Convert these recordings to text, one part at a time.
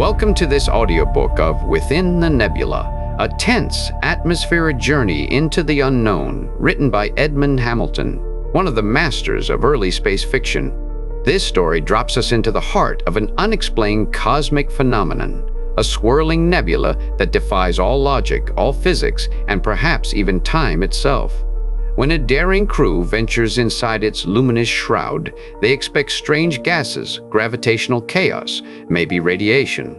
Welcome to this audiobook of Within the Nebula, a tense, atmospheric journey into the unknown, written by Edmond Hamilton, one of the masters of early space fiction. This story drops us into the heart of an unexplained cosmic phenomenon, a swirling nebula that defies all logic, all physics, and perhaps even time itself. When a daring crew ventures inside its luminous shroud, they expect strange gases, gravitational chaos, maybe radiation.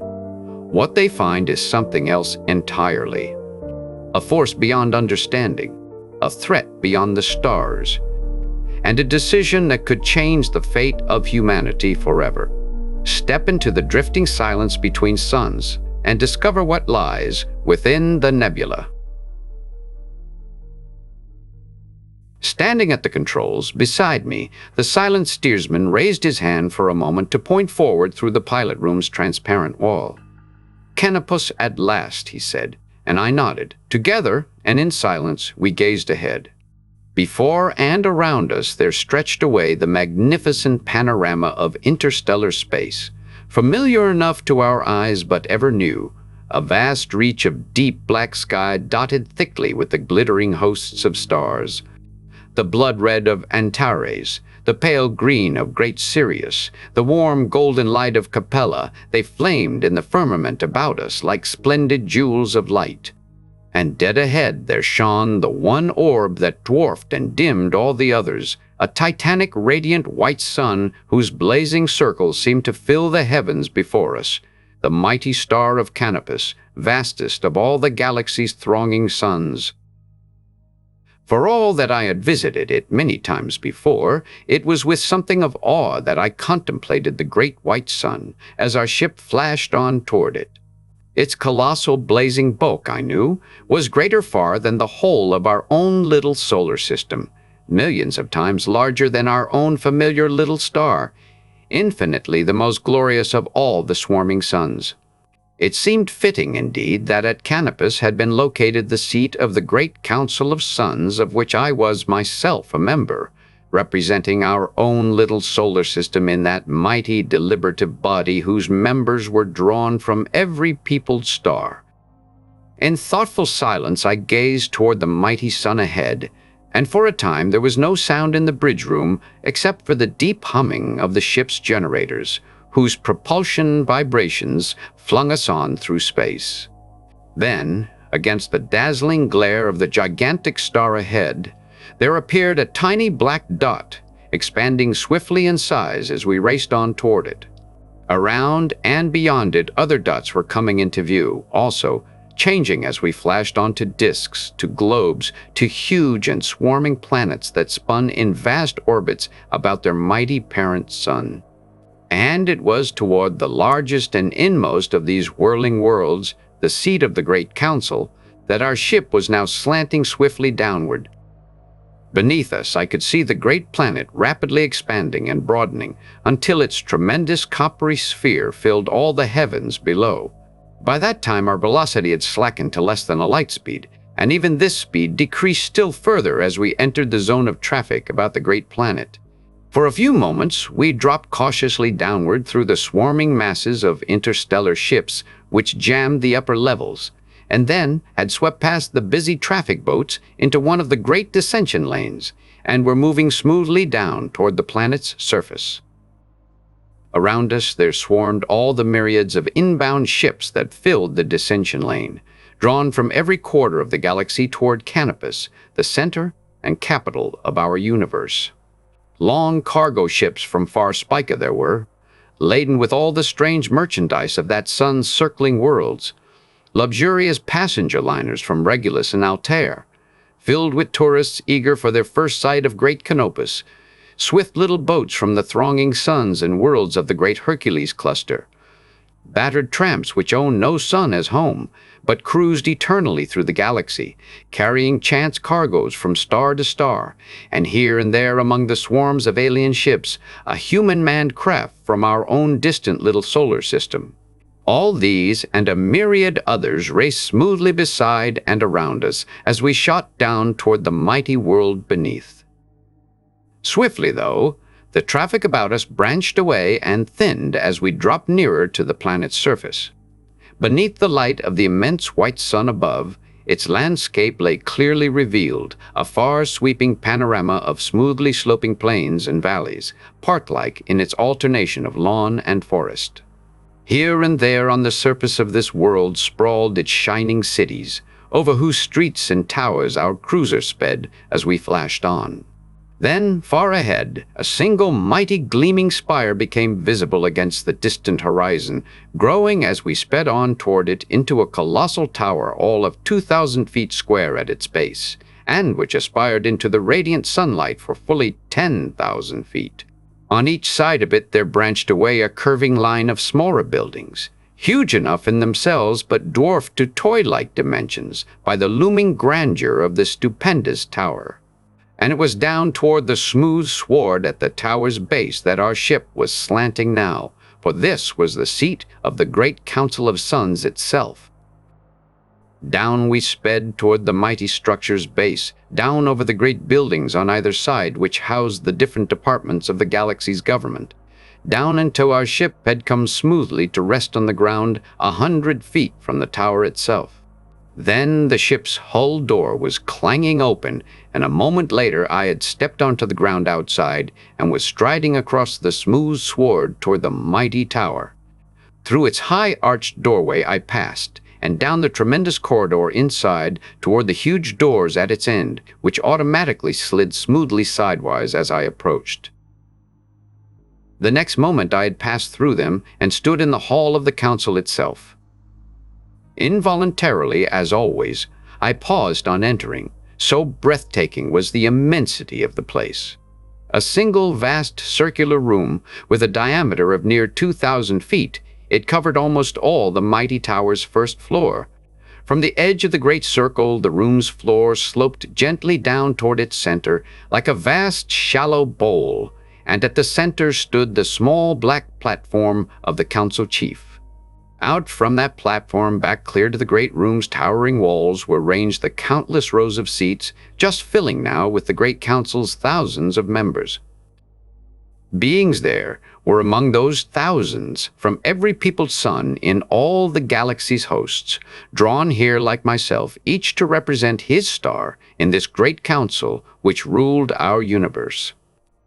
What they find is something else entirely. A force beyond understanding, a threat beyond the stars, and a decision that could change the fate of humanity forever. Step into the drifting silence between suns and discover what lies within the nebula. Standing at the controls, beside me, the silent steersman raised his hand for a moment to point forward through the pilot room's transparent wall. "Canopus at last," he said, and I nodded. Together, and in silence, we gazed ahead. Before and around us there stretched away the magnificent panorama of interstellar space, familiar enough to our eyes but ever new, a vast reach of deep black sky dotted thickly with the glittering hosts of stars. The blood red of Antares, the pale green of great Sirius, the warm golden light of Capella, they flamed in the firmament about us like splendid jewels of light. And dead ahead there shone the one orb that dwarfed and dimmed all the others, a titanic radiant white sun whose blazing circles seemed to fill the heavens before us, the mighty star of Canopus, vastest of all the galaxy's thronging suns. For all that I had visited it many times before, it was with something of awe that I contemplated the great white sun as our ship flashed on toward it. Its colossal blazing bulk, I knew, was greater far than the whole of our own little solar system, millions of times larger than our own familiar little star, infinitely the most glorious of all the swarming suns. It seemed fitting, indeed, that at Canopus had been located the seat of the great Council of Suns of which I was myself a member, representing our own little solar system in that mighty deliberative body whose members were drawn from every peopled star. In thoughtful silence I gazed toward the mighty sun ahead, and for a time there was no sound in the bridge room except for the deep humming of the ship's generators, whose propulsion vibrations flung us on through space. Then, against the dazzling glare of the gigantic star ahead, there appeared a tiny black dot, expanding swiftly in size as we raced on toward it. Around and beyond it, other dots were coming into view, also changing as we flashed onto disks, to globes, to huge and swarming planets that spun in vast orbits about their mighty parent sun. And it was toward the largest and inmost of these whirling worlds, the seat of the Great Council, that our ship was now slanting swiftly downward. Beneath us, I could see the great planet rapidly expanding and broadening until its tremendous coppery sphere filled all the heavens below. By that time, our velocity had slackened to less than a light speed, and even this speed decreased still further as we entered the zone of traffic about the great planet. For a few moments, we dropped cautiously downward through the swarming masses of interstellar ships which jammed the upper levels, and then had swept past the busy traffic boats into one of the great descension lanes, and were moving smoothly down toward the planet's surface. Around us there swarmed all the myriads of inbound ships that filled the descension lane, drawn from every quarter of the galaxy toward Canopus, the center and capital of our universe. Long cargo ships from far Spica there were, laden with all the strange merchandise of that sun's circling worlds, luxurious passenger liners from Regulus and Altair, filled with tourists eager for their first sight of great Canopus, swift little boats from the thronging suns and worlds of the great Hercules cluster, battered tramps which owned no sun as home, but cruised eternally through the galaxy, carrying chance cargoes from star to star, and here and there among the swarms of alien ships, a human-manned craft from our own distant little solar system. All these and a myriad others raced smoothly beside and around us as we shot down toward the mighty world beneath. Swiftly, though, The traffic about us branched away and thinned as we dropped nearer to the planet's surface. Beneath the light of the immense white sun above, its landscape lay clearly revealed, a far-sweeping panorama of smoothly sloping plains and valleys, park-like in its alternation of lawn and forest. Here and there on the surface of this world sprawled its shining cities, over whose streets and towers our cruiser sped as we flashed on. Then, far ahead, a single mighty gleaming spire became visible against the distant horizon, growing as we sped on toward it into a colossal tower all of 2,000 feet square at its base, and which aspired into the radiant sunlight for fully 10,000 feet. On each side of it there branched away a curving line of smaller buildings, huge enough in themselves but dwarfed to toy-like dimensions by the looming grandeur of the stupendous tower. And it was down toward the smooth sward at the tower's base that our ship was slanting now, for this was the seat of the great Council of Suns itself. Down we sped toward the mighty structure's base, down over the great buildings on either side which housed the different departments of the galaxy's government, down until our ship had come smoothly to rest on the ground 100 feet from the tower itself. Then the ship's hull door was clanging open, and a moment later I had stepped onto the ground outside and was striding across the smooth sward toward the mighty tower. Through its high-arched doorway I passed, and down the tremendous corridor inside toward the huge doors at its end, which automatically slid smoothly sidewise as I approached. The next moment I had passed through them and stood in the hall of the council itself. Involuntarily, as always, I paused on entering, so breathtaking was the immensity of the place. A single vast circular room with a diameter of near 2,000 feet, it covered almost all the mighty tower's first floor. From the edge of the great circle, the room's floor sloped gently down toward its center like a vast shallow bowl, and at the center stood the small black platform of the council chief. Out from that platform, back clear to the great room's towering walls, were ranged the countless rows of seats, just filling now with the great council's thousands of members. Beings there were among those thousands from every peopled sun in all the galaxy's hosts, drawn here like myself, each to represent his star in this great council which ruled our universe.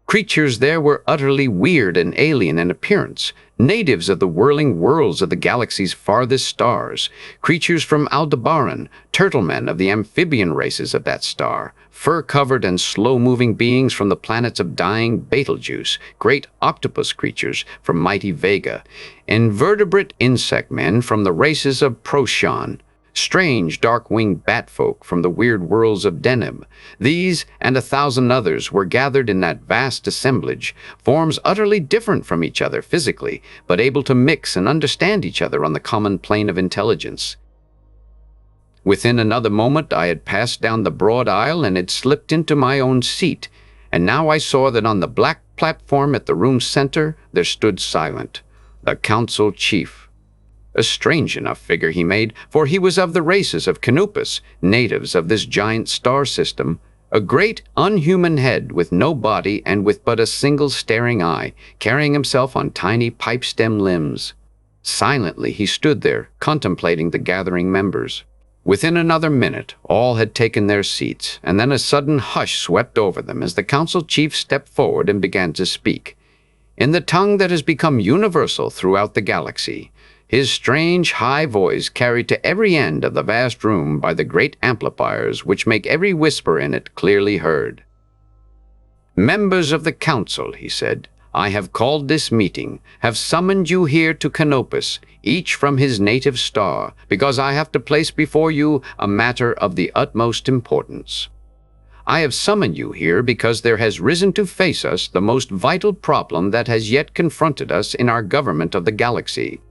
Creatures there were utterly weird and alien in appearance, natives of the whirling worlds of the galaxy's farthest stars, creatures from Aldebaran, turtlemen of the amphibian races of that star, fur-covered and slow-moving beings from the planets of dying Betelgeuse, great octopus creatures from mighty Vega, invertebrate insect men from the races of Procyon, strange dark-winged bat-folk from the weird worlds of Deneb. These and 1,000 others were gathered in that vast assemblage, forms utterly different from each other physically, but able to mix and understand each other on the common plane of intelligence. Within another moment I had passed down the broad aisle and had slipped into my own seat, and now I saw that on the black platform at the room's center there stood silent, the council chief. A strange enough figure he made, for he was of the races of Canopus, natives of this giant star system, a great unhuman head with no body and with but a single staring eye, carrying himself on tiny pipe-stem limbs. Silently he stood there, contemplating the gathering members. Within another minute, all had taken their seats, and then a sudden hush swept over them as the council chief stepped forward and began to speak. In the tongue that has become universal throughout the galaxy, his strange high voice carried to every end of the vast room by the great amplifiers which make every whisper in it clearly heard. "Members of the council," he said, "I have called this meeting, have summoned you here to Canopus, each from his native star, because I have to place before you a matter of the utmost importance. I have summoned you here because there has risen to face us the most vital problem that has yet confronted us in our government of the galaxy.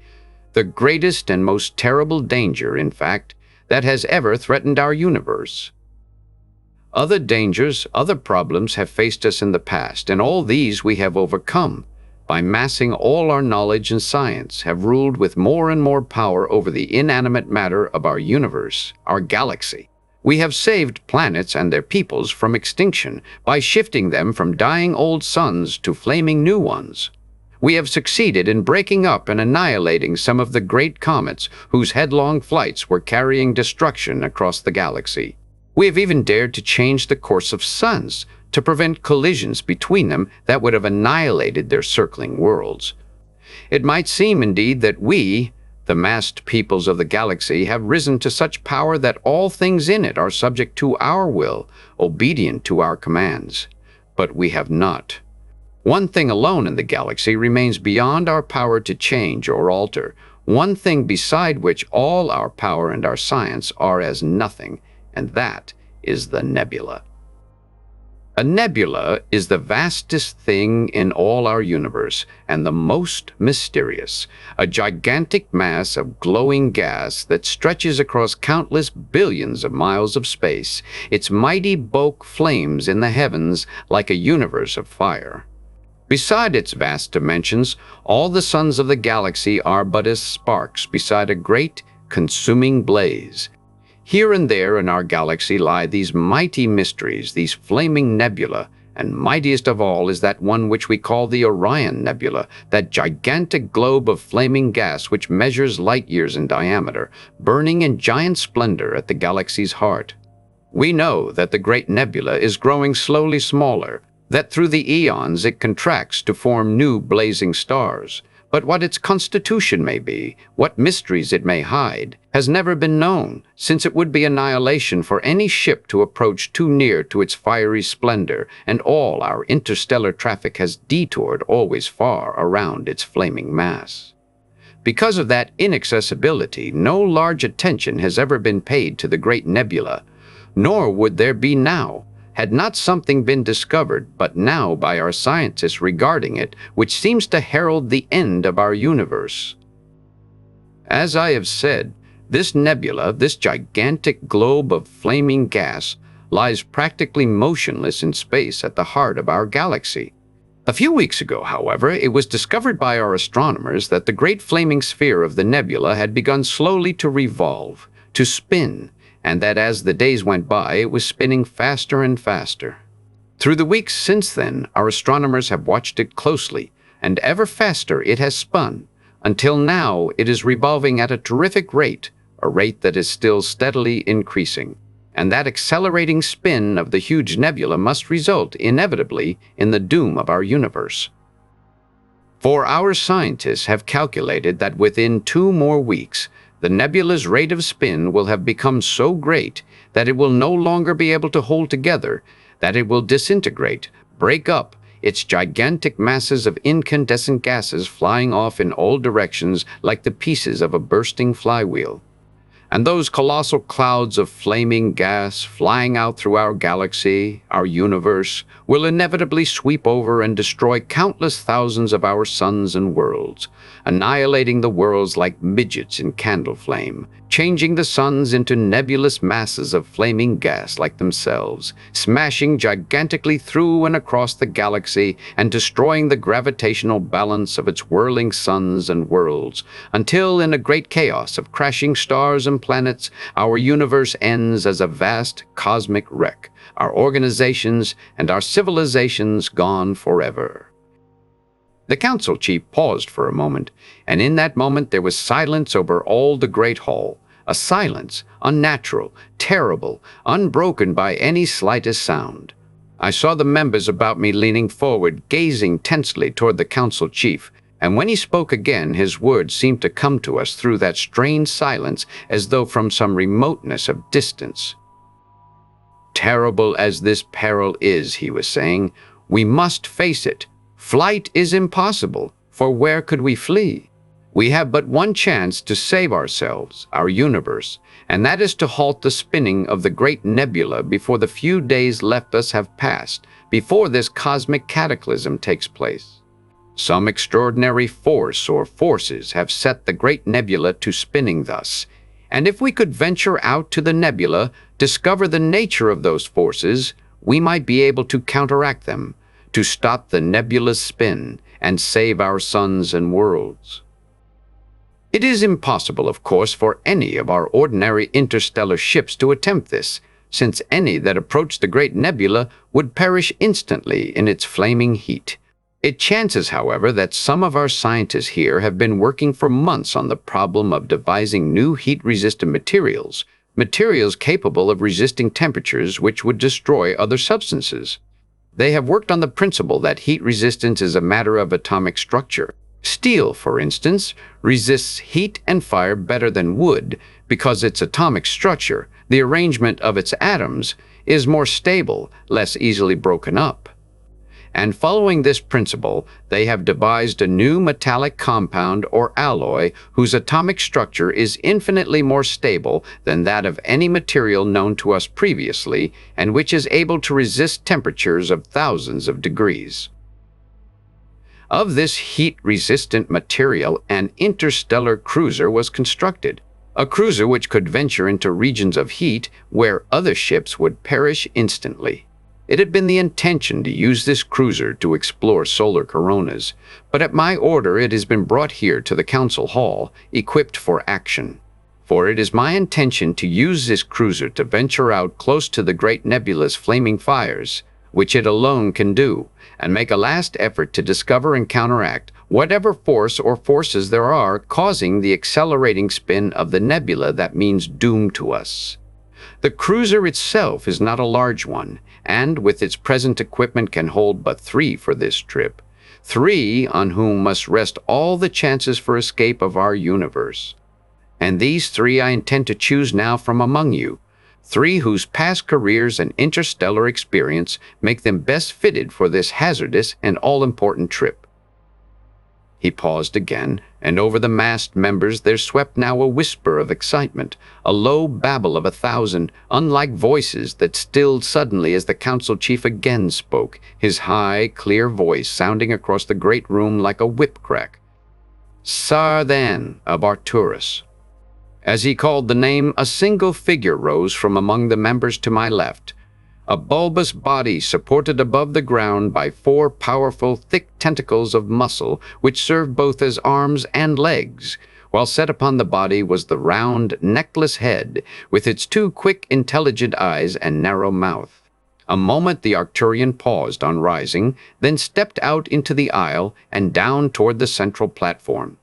The greatest and most terrible danger, in fact, that has ever threatened our universe. Other dangers, other problems have faced us in the past, and all these we have overcome, by massing all our knowledge and science, have ruled with more and more power over the inanimate matter of our universe, our galaxy. We have saved planets and their peoples from extinction by shifting them from dying old suns to flaming new ones. We have succeeded in breaking up and annihilating some of the great comets whose headlong flights were carrying destruction across the galaxy. We have even dared to change the course of suns to prevent collisions between them that would have annihilated their circling worlds. It might seem indeed that we, the massed peoples of the galaxy, have risen to such power that all things in it are subject to our will, obedient to our commands. But we have not. One thing alone in the galaxy remains beyond our power to change or alter, one thing beside which all our power and our science are as nothing, and that is the nebula. A nebula is the vastest thing in all our universe and the most mysterious, a gigantic mass of glowing gas that stretches across countless billions of miles of space, its mighty bulk flames in the heavens like a universe of fire. Beside its vast dimensions, all the suns of the galaxy are but as sparks beside a great, consuming blaze. Here and there in our galaxy lie these mighty mysteries, these flaming nebula, and mightiest of all is that one which we call the Orion Nebula, that gigantic globe of flaming gas which measures light years in diameter, burning in giant splendor at the galaxy's heart. We know that the great nebula is growing slowly smaller, that through the eons it contracts to form new blazing stars. But what its constitution may be, what mysteries it may hide, has never been known, since it would be annihilation for any ship to approach too near to its fiery splendor, and all our interstellar traffic has detoured always far around its flaming mass. Because of that inaccessibility, no large attention has ever been paid to the great nebula, nor would there be now, had not something been discovered but now by our scientists regarding it, which seems to herald the end of our universe. As I have said, this nebula, this gigantic globe of flaming gas, lies practically motionless in space at the heart of our galaxy. A few weeks ago, however, it was discovered by our astronomers that the great flaming sphere of the nebula had begun slowly to revolve, to spin, and that as the days went by, it was spinning faster and faster. Through the weeks since then, our astronomers have watched it closely, and ever faster it has spun, until now it is revolving at a terrific rate, a rate that is still steadily increasing. And that accelerating spin of the huge nebula must result, inevitably, in the doom of our universe. For our scientists have calculated that within 2 more weeks, the nebula's rate of spin will have become so great that it will no longer be able to hold together, that it will disintegrate, break up, its gigantic masses of incandescent gases flying off in all directions like the pieces of a bursting flywheel. And those colossal clouds of flaming gas flying out through our galaxy, our universe, will inevitably sweep over and destroy countless thousands of our suns and worlds, annihilating the worlds like midgets in candle flame, changing the suns into nebulous masses of flaming gas like themselves, smashing gigantically through and across the galaxy and destroying the gravitational balance of its whirling suns and worlds, until in a great chaos of crashing stars and planets, our universe ends as a vast cosmic wreck, our organizations and our civilizations gone forever. The council chief paused for a moment, and in that moment there was silence over all the great hall, a silence unnatural, terrible, unbroken by any slightest sound. I saw the members about me leaning forward, gazing tensely toward the council chief, and when he spoke again, his words seemed to come to us through that strained silence as though from some remoteness of distance. Terrible as this peril is, he was saying, we must face it. Flight is impossible, for where could we flee? We have but one chance to save ourselves, our universe, and that is to halt the spinning of the great nebula before the few days left us have passed, before this cosmic cataclysm takes place. Some extraordinary force or forces have set the great nebula to spinning thus, and if we could venture out to the nebula, discover the nature of those forces, we might be able to counteract them, to stop the nebula's spin and save our suns and worlds. It is impossible, of course, for any of our ordinary interstellar ships to attempt this, since any that approached the great nebula would perish instantly in its flaming heat. It chances, however, that some of our scientists here have been working for months on the problem of devising new heat-resistant materials capable of resisting temperatures which would destroy other substances. They have worked on the principle that heat resistance is a matter of atomic structure. Steel, for instance, resists heat and fire better than wood because its atomic structure, the arrangement of its atoms, is more stable, less easily broken up. And following this principle, they have devised a new metallic compound or alloy whose atomic structure is infinitely more stable than that of any material known to us previously, and which is able to resist temperatures of thousands of degrees. Of this heat-resistant material, an interstellar cruiser was constructed, a cruiser which could venture into regions of heat where other ships would perish instantly. It had been the intention to use this cruiser to explore solar coronas, but at my order it has been brought here to the Council Hall, equipped for action. For it is my intention to use this cruiser to venture out close to the great nebula's flaming fires, which it alone can do, and make a last effort to discover and counteract whatever force or forces there are causing the accelerating spin of the nebula that means doom to us. The cruiser itself is not a large one, and with its present equipment can hold but 3 for this trip, 3 on whom must rest all the chances for escape of our universe. And these 3 I intend to choose now from among you, 3 whose past careers and interstellar experience make them best fitted for this hazardous and all-important trip. He paused again, and over the massed members there swept now a whisper of excitement, a low babble of 1,000 unlike voices that stilled suddenly as the council chief again spoke, his high, clear voice sounding across the great room like a whip crack. Sarthan of Arcturus. As he called the name, a single figure rose from among the members to my left, a bulbous body supported above the ground by 4 powerful, thick tentacles of muscle which served both as arms and legs, while set upon the body was the round, neckless head with its 2 quick, intelligent eyes and narrow mouth. A moment the Arcturian paused on rising, then stepped out into the aisle and down toward the central platform.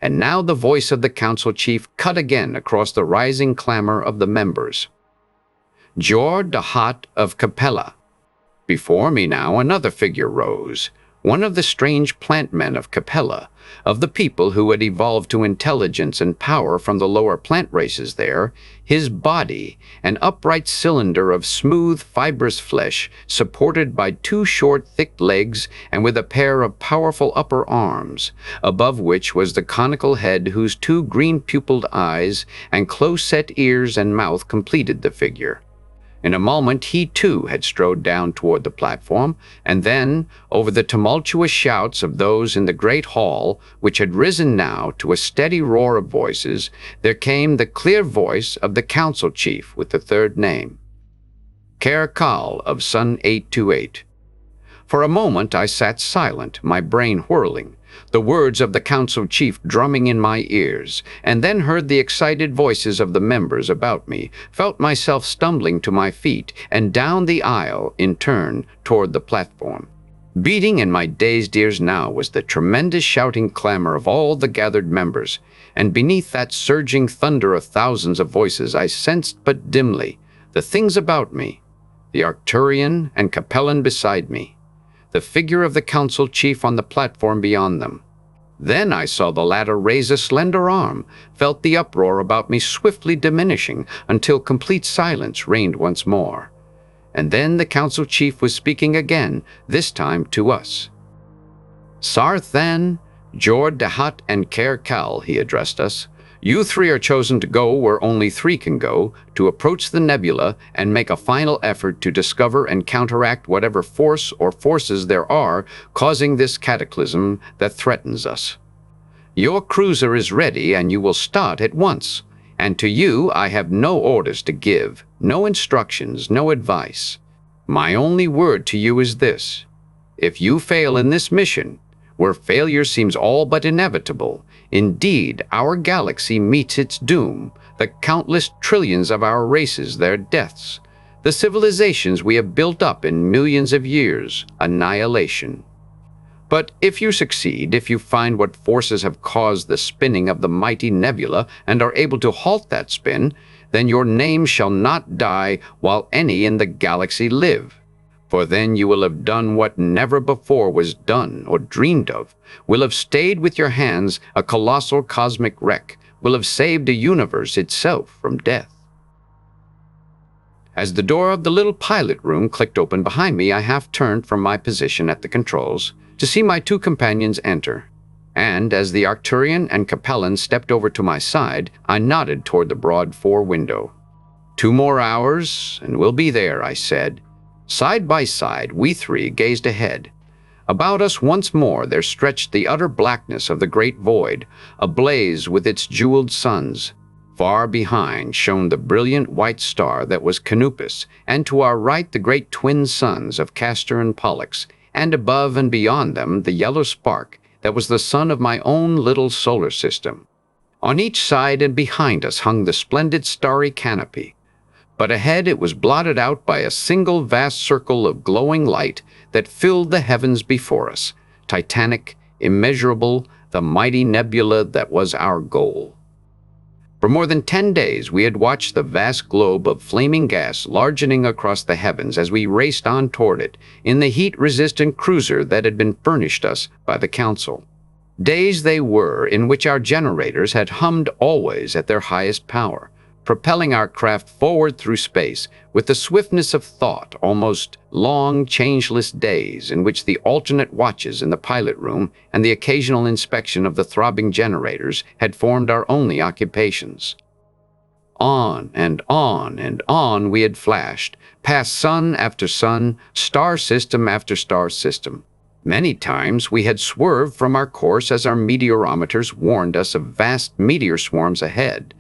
And now the voice of the council chief cut again across the rising clamor of the members. Jord de Haat of Capella. Before me now another figure rose, one of the strange plant men of Capella, of the people who had evolved to intelligence and power from the lower plant races there, his body, an upright cylinder of smooth, fibrous flesh, supported by 2 short, thick legs and with a pair of powerful upper arms, above which was the conical head whose 2 green-pupilled eyes and close-set ears and mouth completed the figure. In a moment he too had strode down toward the platform, and then, over the tumultuous shouts of those in the great hall, which had risen now to a steady roar of voices, there came the clear voice of the council chief with the 3rd name. Kerkal of Sun 828. For a moment I sat silent, my brain whirling, the words of the council chief drumming in my ears, and then heard the excited voices of the members about me, felt myself stumbling to my feet and down the aisle in turn toward the platform. Beating in my dazed ears now was the tremendous shouting clamor of all the gathered members, and beneath that surging thunder of thousands of voices I sensed but dimly the things about me, the Arcturian and Capellan beside me, the figure of the council chief on the platform beyond them. Then I saw the latter raise a slender arm, felt the uproar about me swiftly diminishing until complete silence reigned once more. And then the council chief was speaking again, this time to us. Sarthan, Jord de Haat, and Kerkal, he addressed us. You 3 are chosen to go where only 3 can go, to approach the nebula and make a final effort to discover and counteract whatever force or forces there are causing this cataclysm that threatens us. Your cruiser is ready and you will start at once, and to you I have no orders to give, no instructions, no advice. My only word to you is this: if you fail in this mission, where failure seems all but inevitable, indeed, our galaxy meets its doom, the countless trillions of our races their deaths. The civilizations we have built up in millions of years, annihilation. But if you succeed, if you find what forces have caused the spinning of the mighty nebula and are able to halt that spin, then your name shall not die while any in the galaxy live. For then you will have done what never before was done or dreamed of, will have stayed with your hands a colossal cosmic wreck, will have saved a universe itself from death. As the door of the little pilot room clicked open behind me, I half turned from my position at the controls to see my two companions enter. And as the Arcturian and Capellan stepped over to my side, I nodded toward the broad fore window. 2 more hours, and we'll be there, I said. Side by side, we three gazed ahead. About us once more there stretched the utter blackness of the great void, ablaze with its jeweled suns. Far behind shone the brilliant white star that was Canopus, and to our right the great twin suns of Castor and Pollux, and above and beyond them the yellow spark that was the sun of my own little solar system. On each side and behind us hung the splendid starry canopy, but ahead it was blotted out by a single vast circle of glowing light that filled the heavens before us, titanic, immeasurable, the mighty nebula that was our goal. For more than 10 days we had watched the vast globe of flaming gas largening across the heavens as we raced on toward it in the heat-resistant cruiser that had been furnished us by the Council. Days they were in which our generators had hummed always at their highest power, propelling our craft forward through space with the swiftness of thought, almost long, changeless days in which the alternate watches in the pilot room and the occasional inspection of the throbbing generators had formed our only occupations. On and on and on we had flashed, past sun after sun, star system after star system. Many times we had swerved from our course as our meteorometers warned us of vast meteor swarms ahead,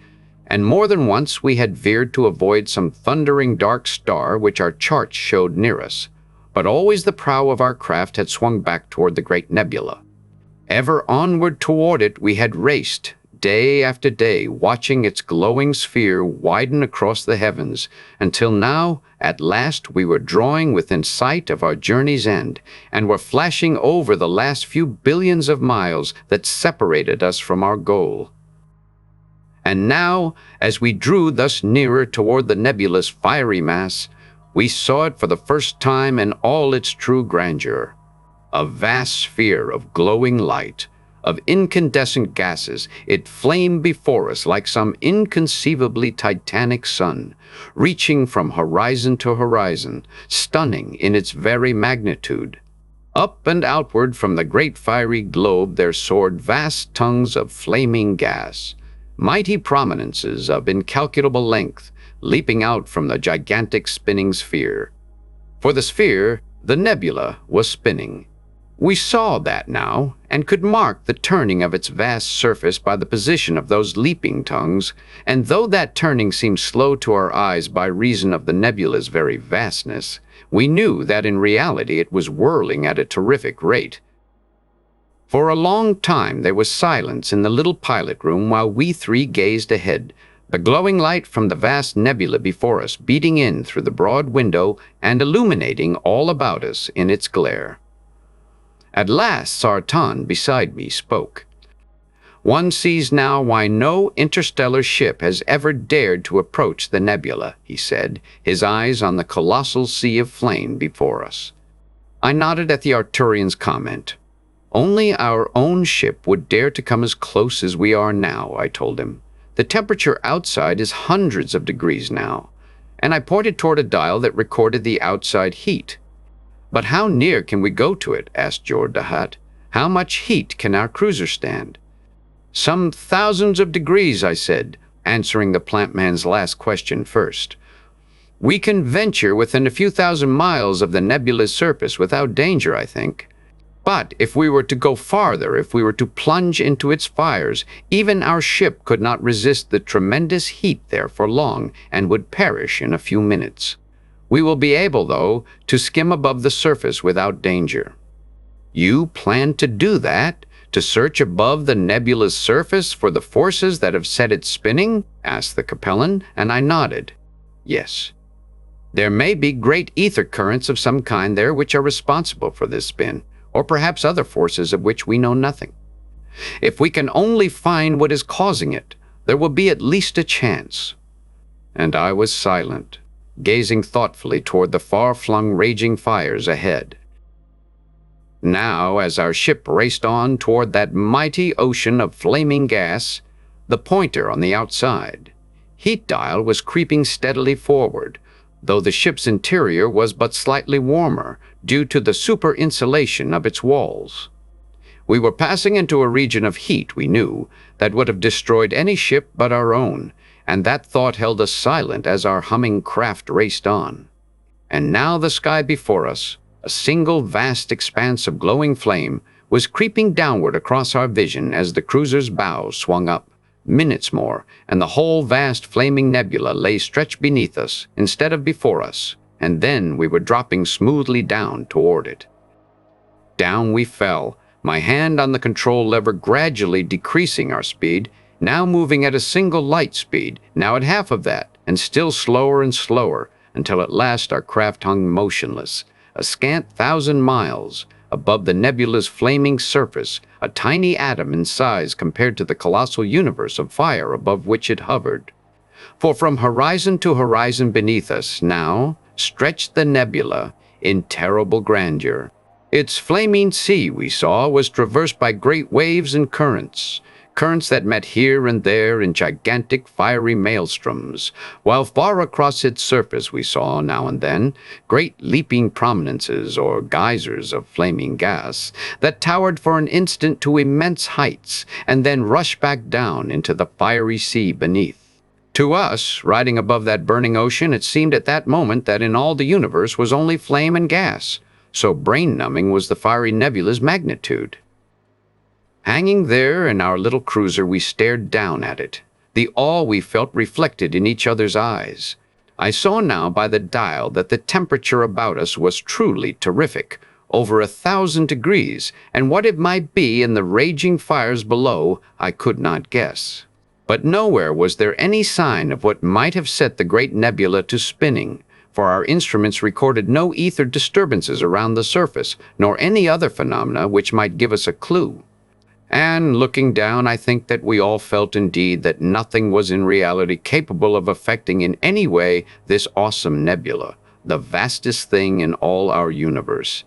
and more than once we had veered to avoid some thundering dark star which our charts showed near us, but always the prow of our craft had swung back toward the great nebula. Ever onward toward it we had raced, day after day, watching its glowing sphere widen across the heavens, until now, at last, we were drawing within sight of our journey's end, and were flashing over the last few billions of miles that separated us from our goal. And now, as we drew thus nearer toward the nebula's fiery mass, we saw it for the first time in all its true grandeur. A vast sphere of glowing light, of incandescent gases, it flamed before us like some inconceivably titanic sun, reaching from horizon to horizon, stunning in its very magnitude. Up and outward from the great fiery globe there soared vast tongues of flaming gas, mighty prominences of incalculable length, leaping out from the gigantic spinning sphere. For the sphere, the nebula, was spinning. We saw that now, and could mark the turning of its vast surface by the position of those leaping tongues, and though that turning seemed slow to our eyes by reason of the nebula's very vastness, we knew that in reality it was whirling at a terrific rate. For a long time there was silence in the little pilot room while we three gazed ahead, the glowing light from the vast nebula before us beating in through the broad window and illuminating all about us in its glare. At last Sartan beside me spoke. "One sees now why no interstellar ship has ever dared to approach the nebula," he said, his eyes on the colossal sea of flame before us. I nodded at the Arcturian's comment. "Only our own ship would dare to come as close as we are now," I told him. "The temperature outside is hundreds of degrees now," and I pointed toward a dial that recorded the outside heat. "But how near can we go to it?" asked Jordahat. "How much heat can our cruiser stand?" "Some thousands of degrees," I said, answering the plant man's last question first. "We can venture within a few thousand miles of the nebula's surface without danger, I think. But if we were to go farther, if we were to plunge into its fires, even our ship could not resist the tremendous heat there for long and would perish in a few minutes. We will be able, though, to skim above the surface without danger." "You plan to do that? To search above the nebula's surface for the forces that have set it spinning?" asked the Capellan, and I nodded. "Yes." There may be great ether currents of some kind there which are responsible for this spin, or perhaps other forces of which we know nothing. If we can only find what is causing it, there will be at least a chance." And I was silent, gazing thoughtfully toward the far-flung raging fires ahead. Now, as our ship raced on toward that mighty ocean of flaming gas, the pointer on the outside heat dial was creeping steadily forward, though the ship's interior was but slightly warmer due to the super insulation of its walls. We were passing into a region of heat, we knew, that would have destroyed any ship but our own, and that thought held us silent as our humming craft raced on. And now the sky before us, a single vast expanse of glowing flame, was creeping downward across our vision as the cruiser's bow swung up. Minutes more, and the whole vast flaming nebula lay stretched beneath us instead of before us, and then we were dropping smoothly down toward it. Down we fell, my hand on the control lever gradually decreasing our speed, now moving at a single light speed, now at half of that, and still slower and slower, until at last our craft hung motionless, a scant 1,000 miles above the nebula's flaming surface, a tiny atom in size compared to the colossal universe of fire above which it hovered. For from horizon to horizon beneath us now stretched the nebula in terrible grandeur. Its flaming sea, we saw, was traversed by great waves and currents that met here and there in gigantic fiery maelstroms, while far across its surface we saw, now and then, great leaping prominences or geysers of flaming gas that towered for an instant to immense heights and then rushed back down into the fiery sea beneath. To us, riding above that burning ocean, it seemed at that moment that in all the universe was only flame and gas, so brain-numbing was the fiery nebula's magnitude. Hanging there in our little cruiser, we stared down at it, the awe we felt reflected in each other's eyes. I saw now by the dial that the temperature about us was truly terrific, over 1,000 degrees, and what it might be in the raging fires below I could not guess. But nowhere was there any sign of what might have set the great nebula to spinning, for our instruments recorded no ether disturbances around the surface, nor any other phenomena which might give us a clue. And looking down, I think that we all felt indeed that nothing was in reality capable of affecting in any way this awesome nebula, the vastest thing in all our universe.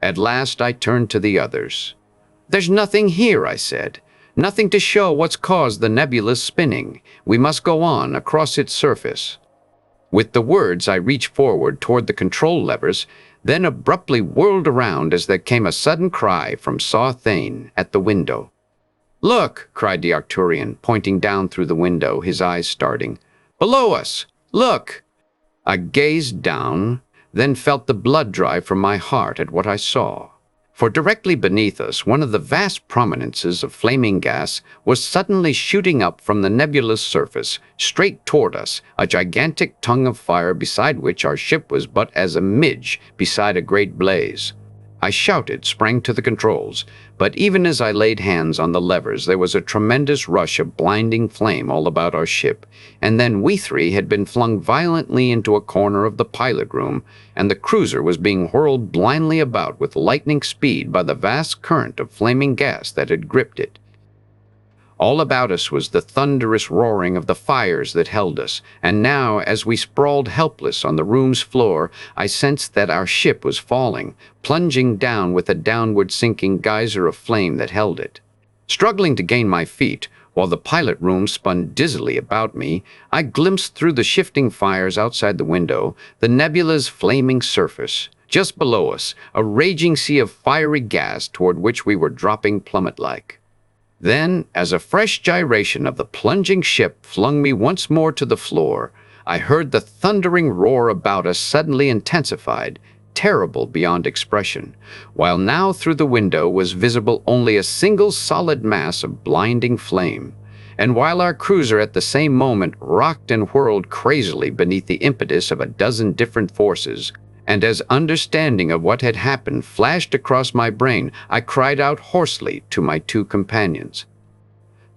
At last I turned to the others. "There's nothing here," I said. "Nothing to show what's caused the nebula's spinning. We must go on across its surface." With the words, I reached forward toward the control levers, then abruptly whirled around as there came a sudden cry from Saw Thane at the window. "Look!" cried the Arcturian, pointing down through the window, his eyes starting. "Below us! Look!" I gazed down, then felt the blood drive from my heart at what I saw. For directly beneath us, one of the vast prominences of flaming gas was suddenly shooting up from the nebula's surface, straight toward us, a gigantic tongue of fire beside which our ship was but as a midge beside a great blaze. I shouted, sprang to the controls, but even as I laid hands on the levers, there was a tremendous rush of blinding flame all about our ship, and then we three had been flung violently into a corner of the pilot room, and the cruiser was being whirled blindly about with lightning speed by the vast current of flaming gas that had gripped it. All about us was the thunderous roaring of the fires that held us, and now, as we sprawled helpless on the room's floor, I sensed that our ship was falling, plunging down with a downward sinking geyser of flame that held it. Struggling to gain my feet, while the pilot room spun dizzily about me, I glimpsed through the shifting fires outside the window the nebula's flaming surface. Just below us, a raging sea of fiery gas toward which we were dropping plummet-like. Then, as a fresh gyration of the plunging ship flung me once more to the floor, I heard the thundering roar about us suddenly intensified, terrible beyond expression, while now through the window was visible only a single solid mass of blinding flame, and while our cruiser at the same moment rocked and whirled crazily beneath the impetus of a dozen different forces, and as understanding of what had happened flashed across my brain, I cried out hoarsely to my two companions.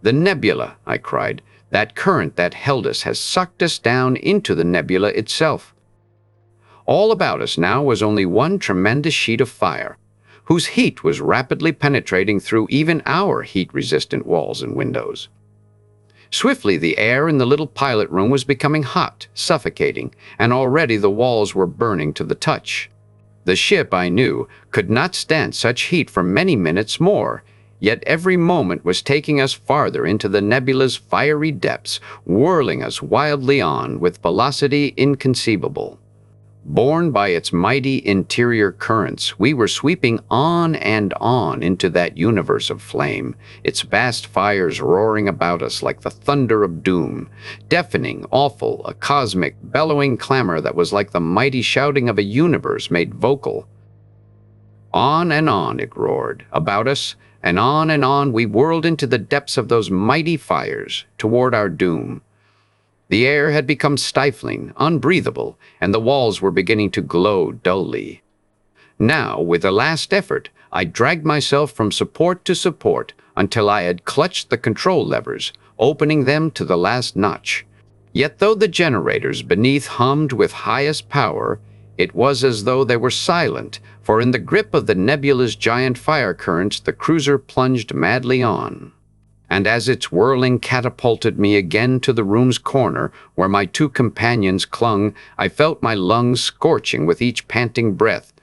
"The nebula," I cried. "That current that held us has sucked us down into the nebula itself. All about us now was only one tremendous sheet of fire, whose heat was rapidly penetrating through even our heat-resistant walls and windows. Swiftly, the air in the little pilot room was becoming hot, suffocating, and already the walls were burning to the touch. The ship, I knew, could not stand such heat for many minutes more, yet every moment was taking us farther into the nebula's fiery depths, whirling us wildly on with velocity inconceivable. Borne by its mighty interior currents, we were sweeping on and on into that universe of flame, its vast fires roaring about us like the thunder of doom, deafening, awful, a cosmic, bellowing clamor that was like the mighty shouting of a universe made vocal. On and on it roared about us, and on we whirled into the depths of those mighty fires, toward our doom. The air had become stifling, unbreathable, and the walls were beginning to glow dully. Now, with a last effort, I dragged myself from support to support until I had clutched the control levers, opening them to the last notch. Yet though the generators beneath hummed with highest power, it was as though they were silent, for in the grip of the nebula's giant fire currents the cruiser plunged madly on. And as its whirling catapulted me again to the room's corner where my two companions clung, I felt my lungs scorching with each panting breath,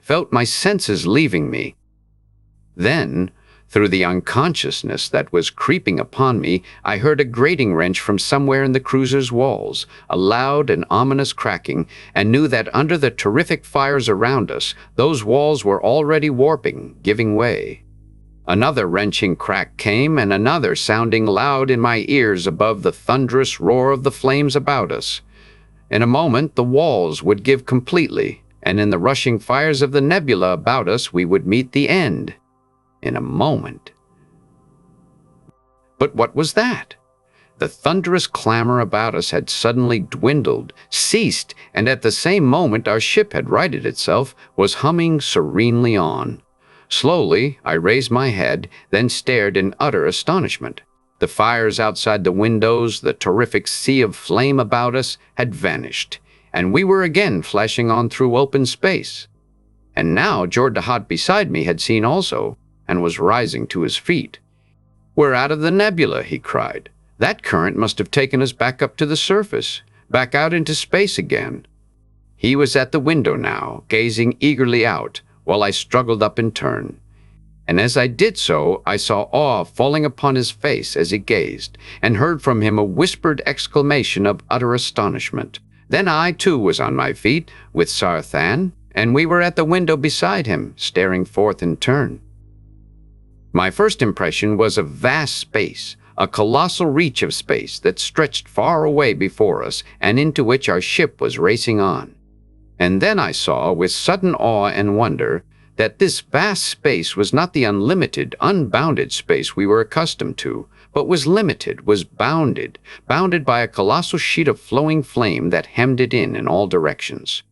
felt my senses leaving me. Then, through the unconsciousness that was creeping upon me, I heard a grating wrench from somewhere in the cruiser's walls, a loud and ominous cracking, and knew that under the terrific fires around us, those walls were already warping, giving way. Another wrenching crack came, and another sounding loud in my ears above the thunderous roar of the flames about us. In a moment the walls would give completely, and in the rushing fires of the nebula about us we would meet the end. In a moment. But what was that? The thunderous clamor about us had suddenly dwindled, ceased, and at the same moment our ship had righted itself, was humming serenely on. Slowly, I raised my head, then stared in utter astonishment. The fires outside the windows, the terrific sea of flame about us, had vanished, and we were again flashing on through open space. And now Jordahot beside me had seen also, and was rising to his feet. "We're out of the nebula," he cried. "That current must have taken us back up to the surface, back out into space again." He was at the window now, gazing eagerly out, while I struggled up in turn. And as I did so, I saw awe falling upon his face as he gazed, and heard from him a whispered exclamation of utter astonishment. Then I, too, was on my feet, with Sarthan, and we were at the window beside him, staring forth in turn. My first impression was of vast space, a colossal reach of space that stretched far away before us and into which our ship was racing on. And then I saw, with sudden awe and wonder, that this vast space was not the unlimited, unbounded space we were accustomed to, but was limited, was bounded by a colossal sheet of flowing flame that hemmed it in all directions.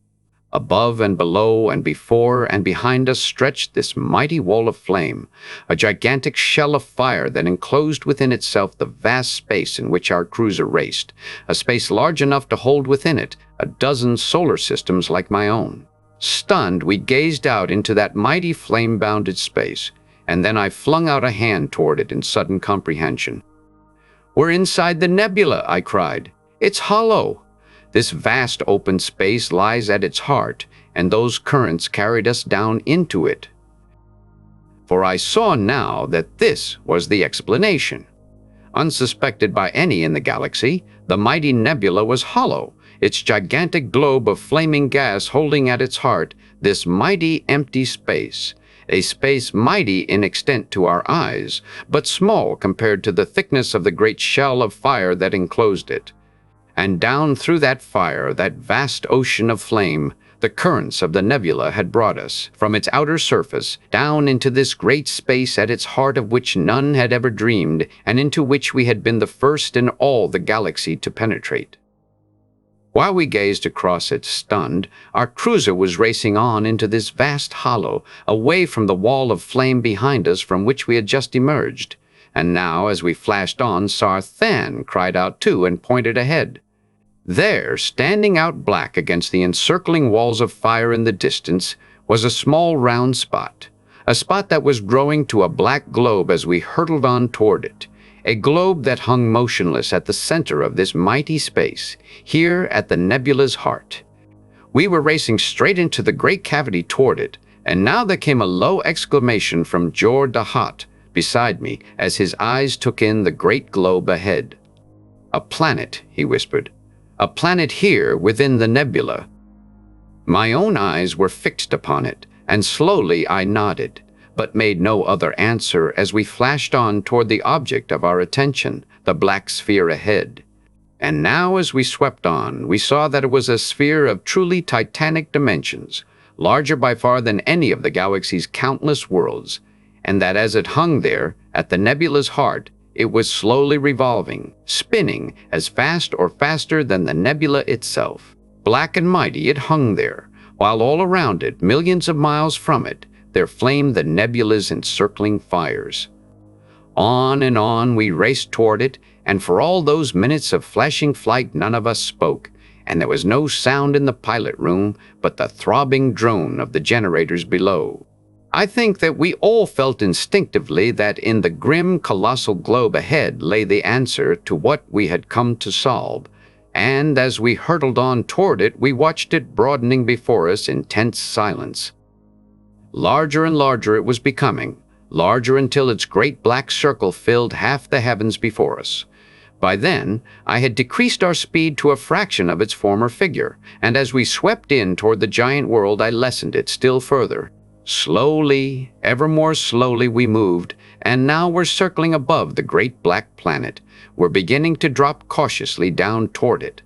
Above and below and before and behind us stretched this mighty wall of flame, a gigantic shell of fire that enclosed within itself the vast space in which our cruiser raced, a space large enough to hold within it a dozen solar systems like my own. Stunned, we gazed out into that mighty flame-bounded space, and then I flung out a hand toward it in sudden comprehension. "We're inside the nebula," I cried. "It's hollow. This vast open space lies at its heart, and those currents carried us down into it." For I saw now that this was the explanation. Unsuspected by any in the galaxy, the mighty nebula was hollow, its gigantic globe of flaming gas holding at its heart this mighty empty space, a space mighty in extent to our eyes, but small compared to the thickness of the great shell of fire that enclosed it. And down through that fire, that vast ocean of flame, the currents of the nebula had brought us, from its outer surface, down into this great space at its heart of which none had ever dreamed, and into which we had been the first in all the galaxy to penetrate. While we gazed across it, stunned, our cruiser was racing on into this vast hollow, away from the wall of flame behind us from which we had just emerged. And now, as we flashed on, Sarthan cried out too and pointed ahead. There, standing out black against the encircling walls of fire in the distance, was a small round spot, a spot that was growing to a black globe as we hurtled on toward it, a globe that hung motionless at the center of this mighty space, here at the nebula's heart. We were racing straight into the great cavity toward it, and now there came a low exclamation from Jor Dahat beside me as his eyes took in the great globe ahead. "A planet," he whispered. "A planet here within the nebula." My own eyes were fixed upon it, and slowly I nodded, but made no other answer as we flashed on toward the object of our attention, the black sphere ahead. And now as we swept on, we saw that it was a sphere of truly titanic dimensions, larger by far than any of the galaxy's countless worlds, and that as it hung there, at the nebula's heart, it was slowly revolving, spinning as fast or faster than the nebula itself. Black and mighty it hung there, while all around it, millions of miles from it, there flamed the nebula's encircling fires. On and on we raced toward it, and for all those minutes of flashing flight none of us spoke, and there was no sound in the pilot room but the throbbing drone of the generators below. I think that we all felt instinctively that in the grim, colossal globe ahead lay the answer to what we had come to solve, and as we hurtled on toward it, we watched it broadening before us in tense silence. Larger and larger it was becoming, larger until its great black circle filled half the heavens before us. By then, I had decreased our speed to a fraction of its former figure, and as we swept in toward the giant world, I lessened it still further. Slowly, ever more slowly we moved, and now we're circling above the great black planet. We're beginning to drop cautiously down toward it.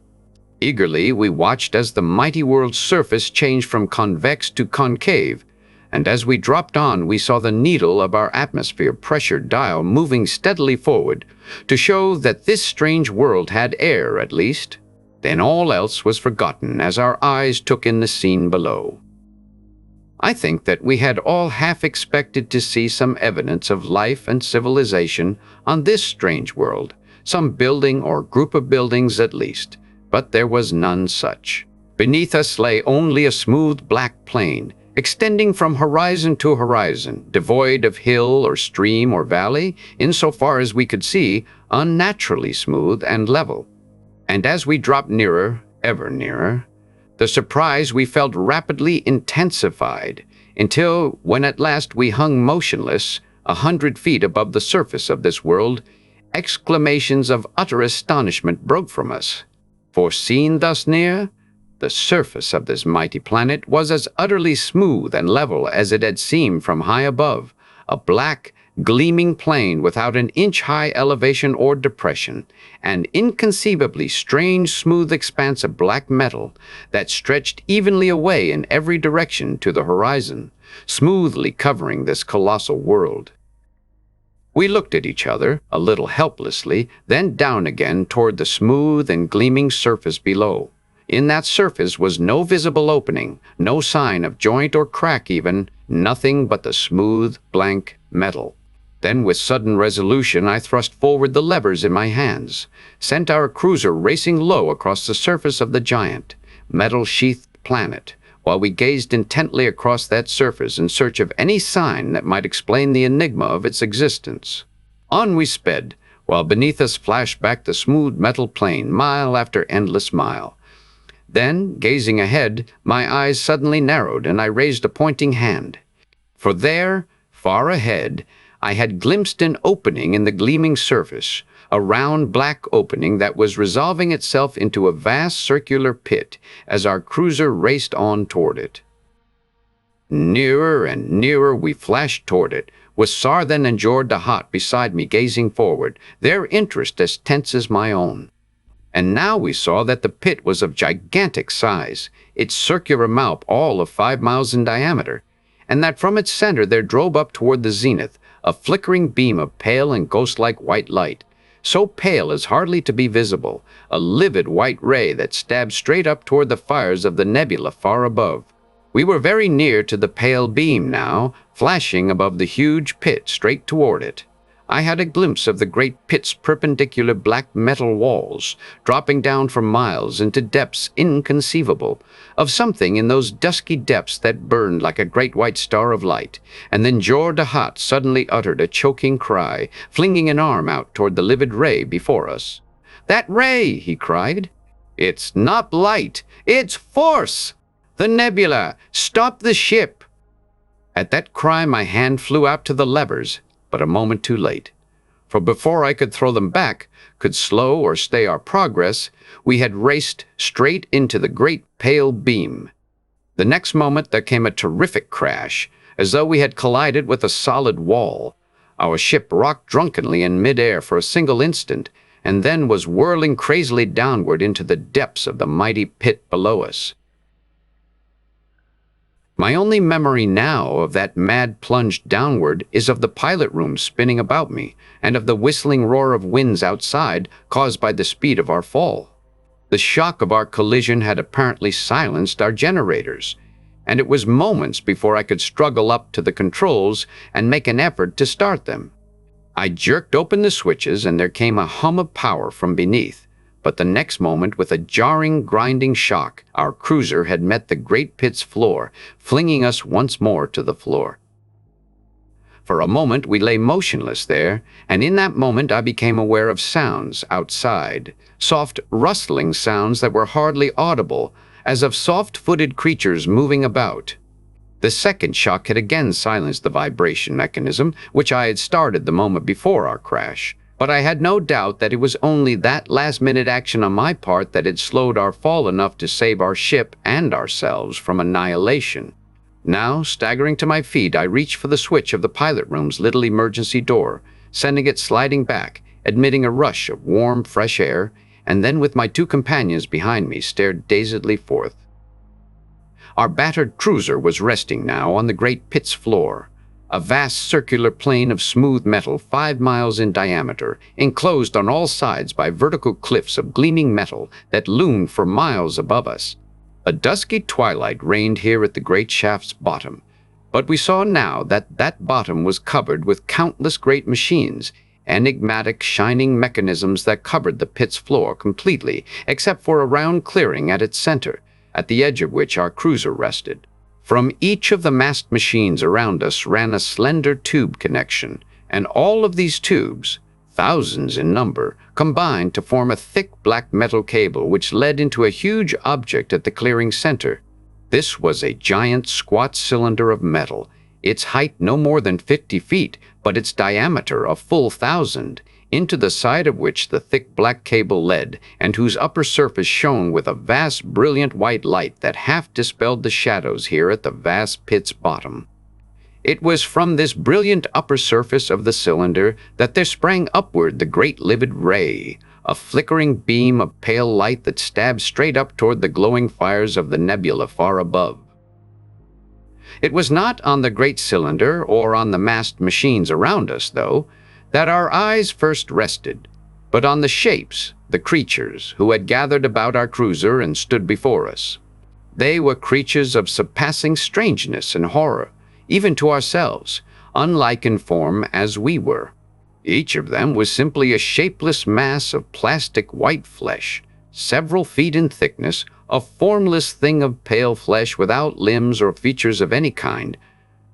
Eagerly, we watched as the mighty world's surface changed from convex to concave, and as we dropped on, we saw the needle of our atmosphere pressure dial moving steadily forward to show that this strange world had air, at least. Then all else was forgotten as our eyes took in the scene below. I think that we had all half expected to see some evidence of life and civilization on this strange world, some building or group of buildings at least, but there was none such. Beneath us lay only a smooth black plain, extending from horizon to horizon, devoid of hill or stream or valley, insofar as we could see, unnaturally smooth and level. And as we dropped nearer, ever nearer, the surprise we felt rapidly intensified, until, when at last we hung motionless, 100 feet above the surface of this world, exclamations of utter astonishment broke from us. For seen thus near, the surface of this mighty planet was as utterly smooth and level as it had seemed from high above, a black, gleaming plain without an inch-high elevation or depression, an inconceivably strange, smooth expanse of black metal that stretched evenly away in every direction to the horizon, smoothly covering this colossal world. We looked at each other, a little helplessly, then down again toward the smooth and gleaming surface below. In that surface was no visible opening, no sign of joint or crack even, nothing but the smooth, blank metal. Then with sudden resolution I thrust forward the levers in my hands, sent our cruiser racing low across the surface of the giant, metal-sheathed planet, while we gazed intently across that surface in search of any sign that might explain the enigma of its existence. On we sped, while beneath us flashed back the smooth metal plain, mile after endless mile. Then, gazing ahead, my eyes suddenly narrowed and I raised a pointing hand. For there, far ahead, I had glimpsed an opening in the gleaming surface, a round black opening that was resolving itself into a vast circular pit as our cruiser raced on toward it. Nearer and nearer we flashed toward it, with Sarthan and Jor Dahat beside me gazing forward, their interest as tense as my own. And now we saw that the pit was of gigantic size, its circular mouth all of 5 miles in diameter, and that from its center there drove up toward the zenith a flickering beam of pale and ghost-like white light, so pale as hardly to be visible, a livid white ray that stabbed straight up toward the fires of the nebula far above. We were very near to the pale beam now, flashing above the huge pit straight toward it. I had a glimpse of the great pit's perpendicular black metal walls, dropping down for miles into depths inconceivable, of something in those dusky depths that burned like a great white star of light. And then Jor Dahat suddenly uttered a choking cry, flinging an arm out toward the livid ray before us. "That ray!" he cried. "It's not light, it's force! The nebula! Stop the ship!" At that cry my hand flew out to the levers, but a moment too late. For before I could throw them back, could slow or stay our progress, we had raced straight into the great pale beam. The next moment there came a terrific crash, as though we had collided with a solid wall. Our ship rocked drunkenly in midair for a single instant, and then was whirling crazily downward into the depths of the mighty pit below us. My only memory now of that mad plunge downward is of the pilot room spinning about me, and of the whistling roar of winds outside caused by the speed of our fall. The shock of our collision had apparently silenced our generators, and it was moments before I could struggle up to the controls and make an effort to start them. I jerked open the switches and there came a hum of power from beneath, but the next moment, with a jarring, grinding shock, our cruiser had met the great pit's floor, flinging us once more to the floor. For a moment we lay motionless there, and in that moment I became aware of sounds outside, soft rustling sounds that were hardly audible, as of soft-footed creatures moving about. The second shock had again silenced the vibration mechanism, which I had started the moment before our crash. But I had no doubt that it was only that last-minute action on my part that had slowed our fall enough to save our ship and ourselves from annihilation. Now, staggering to my feet, I reached for the switch of the pilot room's little emergency door, sending it sliding back, admitting a rush of warm, fresh air, and then with my two companions behind me stared dazedly forth. Our battered cruiser was resting now on the great pit's floor, a vast circular plain of smooth metal 5 miles in diameter, enclosed on all sides by vertical cliffs of gleaming metal that loomed for miles above us. A dusky twilight reigned here at the great shaft's bottom, but we saw now that that bottom was covered with countless great machines, enigmatic shining mechanisms that covered the pit's floor completely, except for a round clearing at its center, at the edge of which our cruiser rested. From each of the massed machines around us ran a slender tube connection, and all of these tubes, thousands in number, combined to form a thick black metal cable which led into a huge object at the clearing center. This was a giant squat cylinder of metal, its height no more than 50 feet, but its diameter a full 1,000, into the side of which the thick black cable led, and whose upper surface shone with a vast brilliant white light that half dispelled the shadows here at the vast pit's bottom. It was from this brilliant upper surface of the cylinder that there sprang upward the great livid ray, a flickering beam of pale light that stabbed straight up toward the glowing fires of the nebula far above. It was not on the great cylinder or on the massed machines around us, though, that our eyes first rested, but on the shapes, the creatures, who had gathered about our cruiser and stood before us. They were creatures of surpassing strangeness and horror, even to ourselves, unlike in form as we were. Each of them was simply a shapeless mass of plastic white flesh, several feet in thickness, a formless thing of pale flesh without limbs or features of any kind,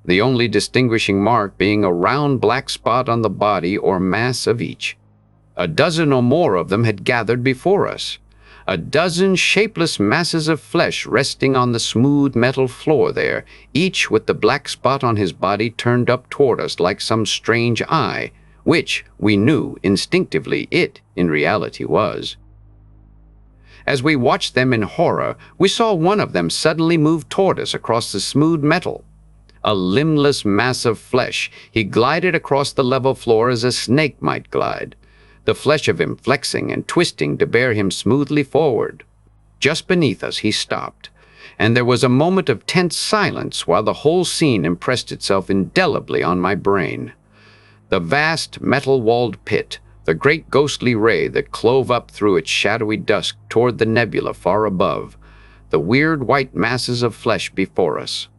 the only distinguishing mark being a round black spot on the body or mass of each. A dozen or more of them had gathered before us, a dozen shapeless masses of flesh resting on the smooth metal floor there, each with the black spot on his body turned up toward us like some strange eye, which, we knew instinctively it, in reality, was. As we watched them in horror, we saw one of them suddenly move toward us across the smooth metal. A limbless mass of flesh, he glided across the level floor as a snake might glide, the flesh of him flexing and twisting to bear him smoothly forward. Just beneath us he stopped, and there was a moment of tense silence while the whole scene impressed itself indelibly on my brain. The vast metal-walled pit, the great ghostly ray that clove up through its shadowy dusk toward the nebula far above, the weird white masses of flesh before us.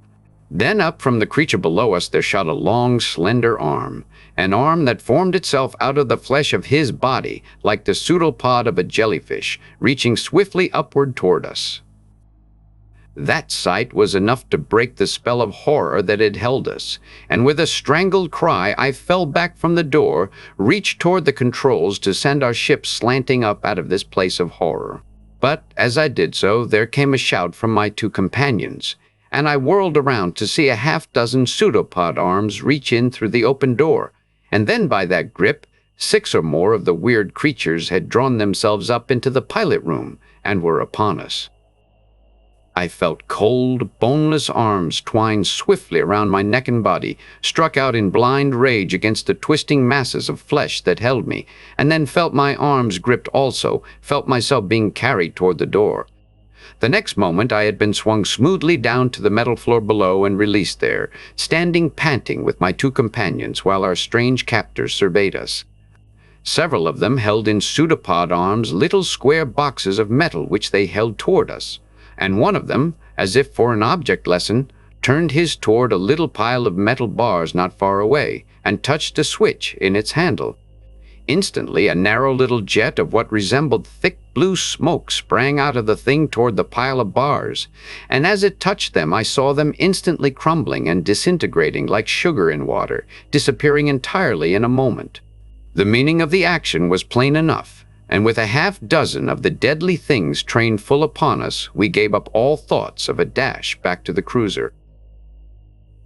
Then up from the creature below us there shot a long, slender arm, an arm that formed itself out of the flesh of his body, like the pseudopod of a jellyfish, reaching swiftly upward toward us. That sight was enough to break the spell of horror that had held us, and with a strangled cry I fell back from the door, reached toward the controls to send our ship slanting up out of this place of horror. But as I did so, there came a shout from my two companions, and I whirled around to see a half-dozen pseudopod arms reach in through the open door, and then by that grip, 6 or more of the weird creatures had drawn themselves up into the pilot room and were upon us. I felt cold, boneless arms twine swiftly around my neck and body, struck out in blind rage against the twisting masses of flesh that held me, and then felt my arms gripped also, felt myself being carried toward the door. The next moment I had been swung smoothly down to the metal floor below and released there, standing panting with my two companions while our strange captors surveyed us. Several of them held in pseudopod arms little square boxes of metal which they held toward us, and one of them, as if for an object lesson, turned his toward a little pile of metal bars not far away, and touched a switch in its handle. Instantly, a narrow little jet of what resembled thick blue smoke sprang out of the thing toward the pile of bars, and as it touched them, I saw them instantly crumbling and disintegrating like sugar in water, disappearing entirely in a moment. The meaning of the action was plain enough, and with a half-dozen of the deadly things trained full upon us, we gave up all thoughts of a dash back to the cruiser.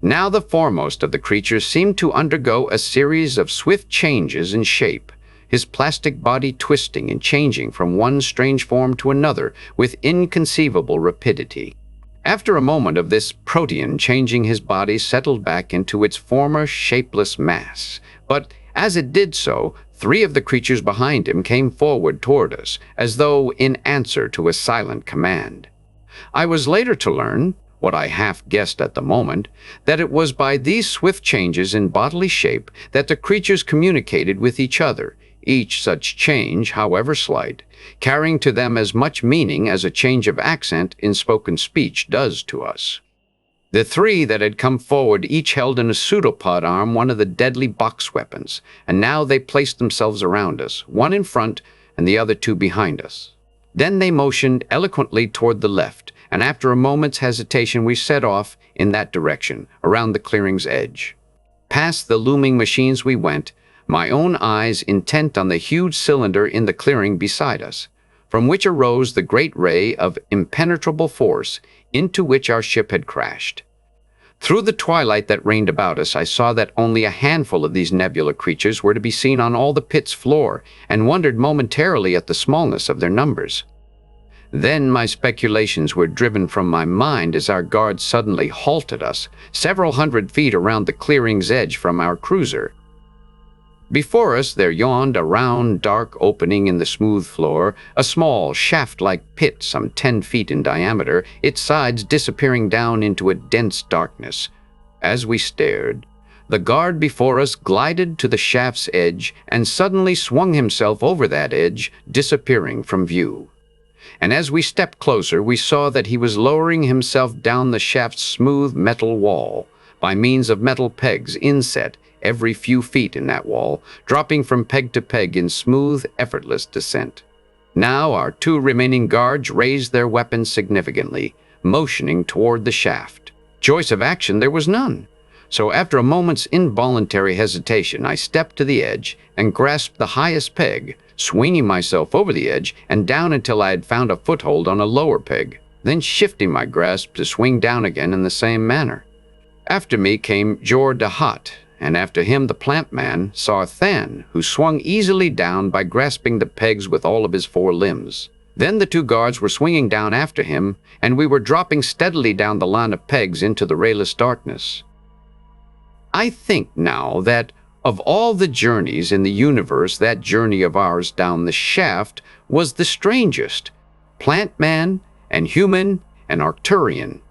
Now the foremost of the creatures seemed to undergo a series of swift changes in shape, his plastic body twisting and changing from one strange form to another with inconceivable rapidity. After a moment of this, Protean changing his body settled back into its former shapeless mass, but as it did so, 3 of the creatures behind him came forward toward us, as though in answer to a silent command. I was later to learn, what I half guessed at the moment, that it was by these swift changes in bodily shape that the creatures communicated with each other, each such change, however slight, carrying to them as much meaning as a change of accent in spoken speech does to us. The 3 that had come forward each held in a pseudopod arm one of the deadly box weapons, and now they placed themselves around us, one in front and the other 2 behind us. Then they motioned eloquently toward the left, and after a moment's hesitation we set off in that direction, around the clearing's edge. Past the looming machines we went, my own eyes intent on the huge cylinder in the clearing beside us, from which arose the great ray of impenetrable force into which our ship had crashed. Through the twilight that reigned about us, I saw that only a handful of these nebula creatures were to be seen on all the pit's floor, and wondered momentarily at the smallness of their numbers. Then my speculations were driven from my mind as our guards suddenly halted us, several hundred feet around the clearing's edge from our cruiser. Before us there yawned a round, dark opening in the smooth floor, a small, shaft-like pit some 10 feet in diameter, its sides disappearing down into a dense darkness. As we stared, the guard before us glided to the shaft's edge and suddenly swung himself over that edge, disappearing from view. And as we stepped closer, we saw that he was lowering himself down the shaft's smooth metal wall, by means of metal pegs inset every few feet in that wall, dropping from peg to peg in smooth, effortless descent. Now our 2 remaining guards raised their weapons significantly, motioning toward the shaft. Choice of action there was none. So after a moment's involuntary hesitation, I stepped to the edge and grasped the highest peg, swinging myself over the edge and down until I had found a foothold on a lower peg, then shifting my grasp to swing down again in the same manner. After me came Jor Dahat, and after him the plant man, Sarthan, who swung easily down by grasping the pegs with all of his 4 limbs. Then the 2 guards were swinging down after him, and we were dropping steadily down the line of pegs into the rayless darkness. I think now that of all the journeys in the universe, that journey of ours down the shaft was the strangest. Plant man and human and Arcturian.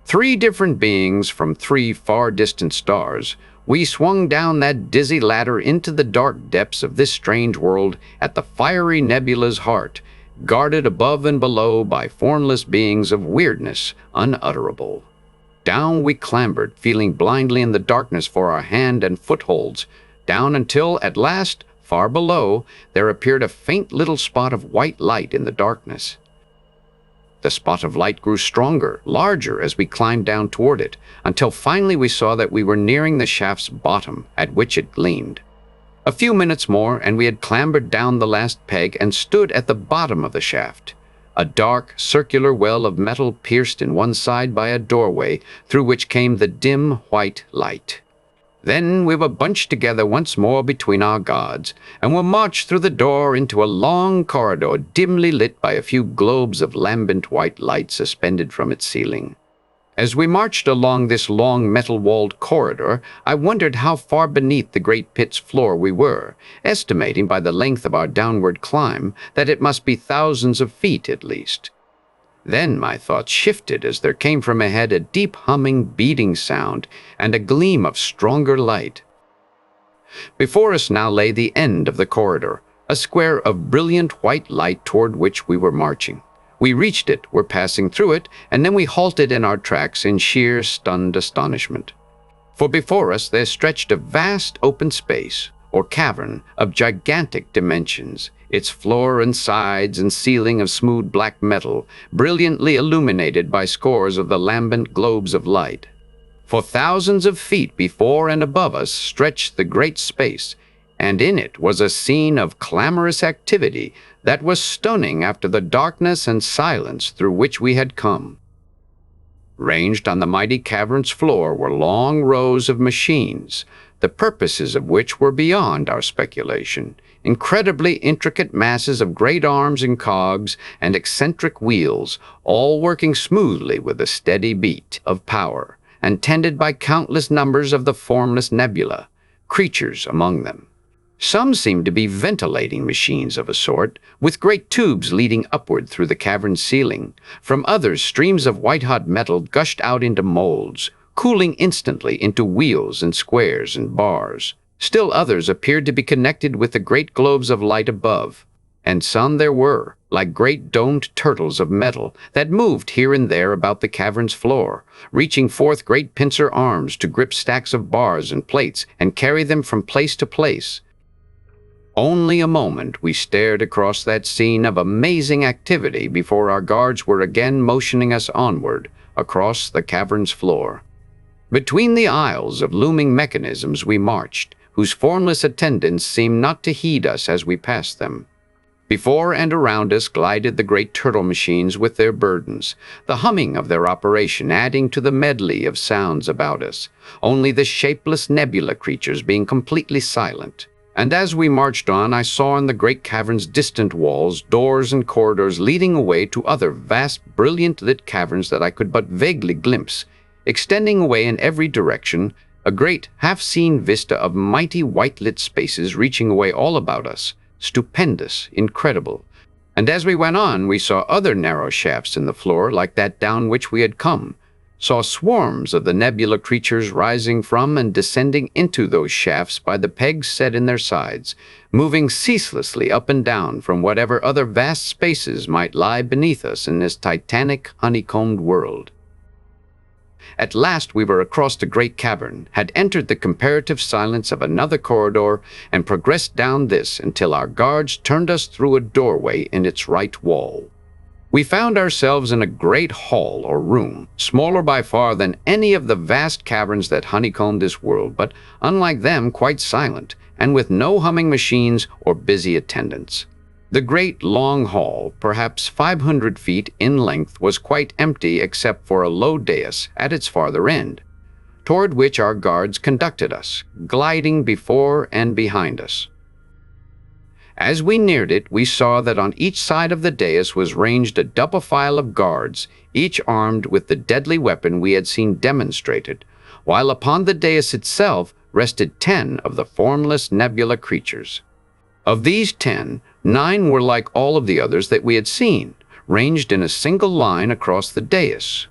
3 different beings from 3 far-distant stars. We swung down that dizzy ladder into the dark depths of this strange world at the fiery nebula's heart, guarded above and below by formless beings of weirdness unutterable. Down we clambered, feeling blindly in the darkness for our hand and footholds, down until, at last, far below, there appeared a faint little spot of white light in the darkness. The spot of light grew stronger, larger, as we climbed down toward it, until finally we saw that we were nearing the shaft's bottom, at which it gleamed. A few minutes more, and we had clambered down the last peg and stood at the bottom of the shaft. A dark, circular well of metal pierced in one side by a doorway, through which came the dim white light. Then we were bunched together once more between our guards, and were marched through the door into a long corridor dimly lit by a few globes of lambent white light suspended from its ceiling. As we marched along this long metal-walled corridor, I wondered how far beneath the great pit's floor we were, estimating by the length of our downward climb that it must be thousands of feet at least. Then my thoughts shifted as there came from ahead a deep humming, beating sound and a gleam of stronger light. Before us now lay the end of the corridor, a square of brilliant white light toward which we were marching. We reached it, were passing through it, and then we halted in our tracks in sheer, stunned astonishment. For before us there stretched a vast open space, or cavern, of gigantic dimensions, its floor and sides and ceiling of smooth black metal, brilliantly illuminated by scores of the lambent globes of light. For thousands of feet before and above us stretched the great space, and in it was a scene of clamorous activity that was stunning after the darkness and silence through which we had come. Ranged on the mighty cavern's floor were long rows of machines, the purposes of which were beyond our speculation, incredibly intricate masses of great arms and cogs and eccentric wheels, all working smoothly with a steady beat of power, and tended by countless numbers of the formless nebula, creatures among them. Some seemed to be ventilating machines of a sort, with great tubes leading upward through the cavern's ceiling. From others, streams of white-hot metal gushed out into molds, cooling instantly into wheels and squares and bars. Still others appeared to be connected with the great globes of light above, and some there were, like great domed turtles of metal, that moved here and there about the cavern's floor, reaching forth great pincer arms to grip stacks of bars and plates and carry them from place to place. Only a moment we stared across that scene of amazing activity before our guards were again motioning us onward across the cavern's floor. Between the aisles of looming mechanisms we marched, whose formless attendants seemed not to heed us as we passed them. Before and around us glided the great turtle machines with their burdens, the humming of their operation adding to the medley of sounds about us, only the shapeless nebula creatures being completely silent. And as we marched on, I saw in the great cavern's distant walls doors and corridors leading away to other vast, brilliant lit caverns that I could but vaguely glimpse, extending away in every direction, a great, half-seen vista of mighty white-lit spaces reaching away all about us, stupendous, incredible. And as we went on, we saw other narrow shafts in the floor like that down which we had come, saw swarms of the nebula creatures rising from and descending into those shafts by the pegs set in their sides, moving ceaselessly up and down from whatever other vast spaces might lie beneath us in this titanic, honeycombed world. At last we were across the great cavern, had entered the comparative silence of another corridor, and progressed down this until our guards turned us through a doorway in its right wall. We found ourselves in a great hall or room, smaller by far than any of the vast caverns that honeycombed this world, but unlike them quite silent, and with no humming machines or busy attendants. The great long hall, perhaps 500 feet in length, was quite empty except for a low dais at its farther end, toward which our guards conducted us, gliding before and behind us. As we neared it, we saw that on each side of the dais was ranged a double file of guards, each armed with the deadly weapon we had seen demonstrated, while upon the dais itself rested 10 of the formless nebula creatures. Of these 10, 9 were like all of the others that we had seen, ranged in a single line across the dais.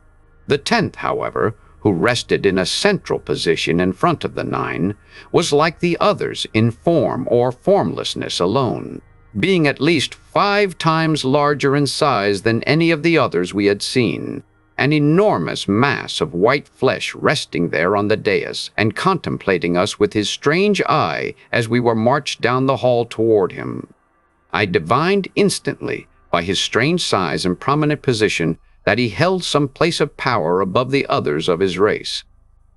The 10th, however, who rested in a central position in front of the 9, was like the others in form or formlessness alone, being at least 5 times larger in size than any of the others we had seen, an enormous mass of white flesh resting there on the dais and contemplating us with his strange eye as we were marched down the hall toward him. I divined instantly, by his strange size and prominent position, that he held some place of power above the others of his race.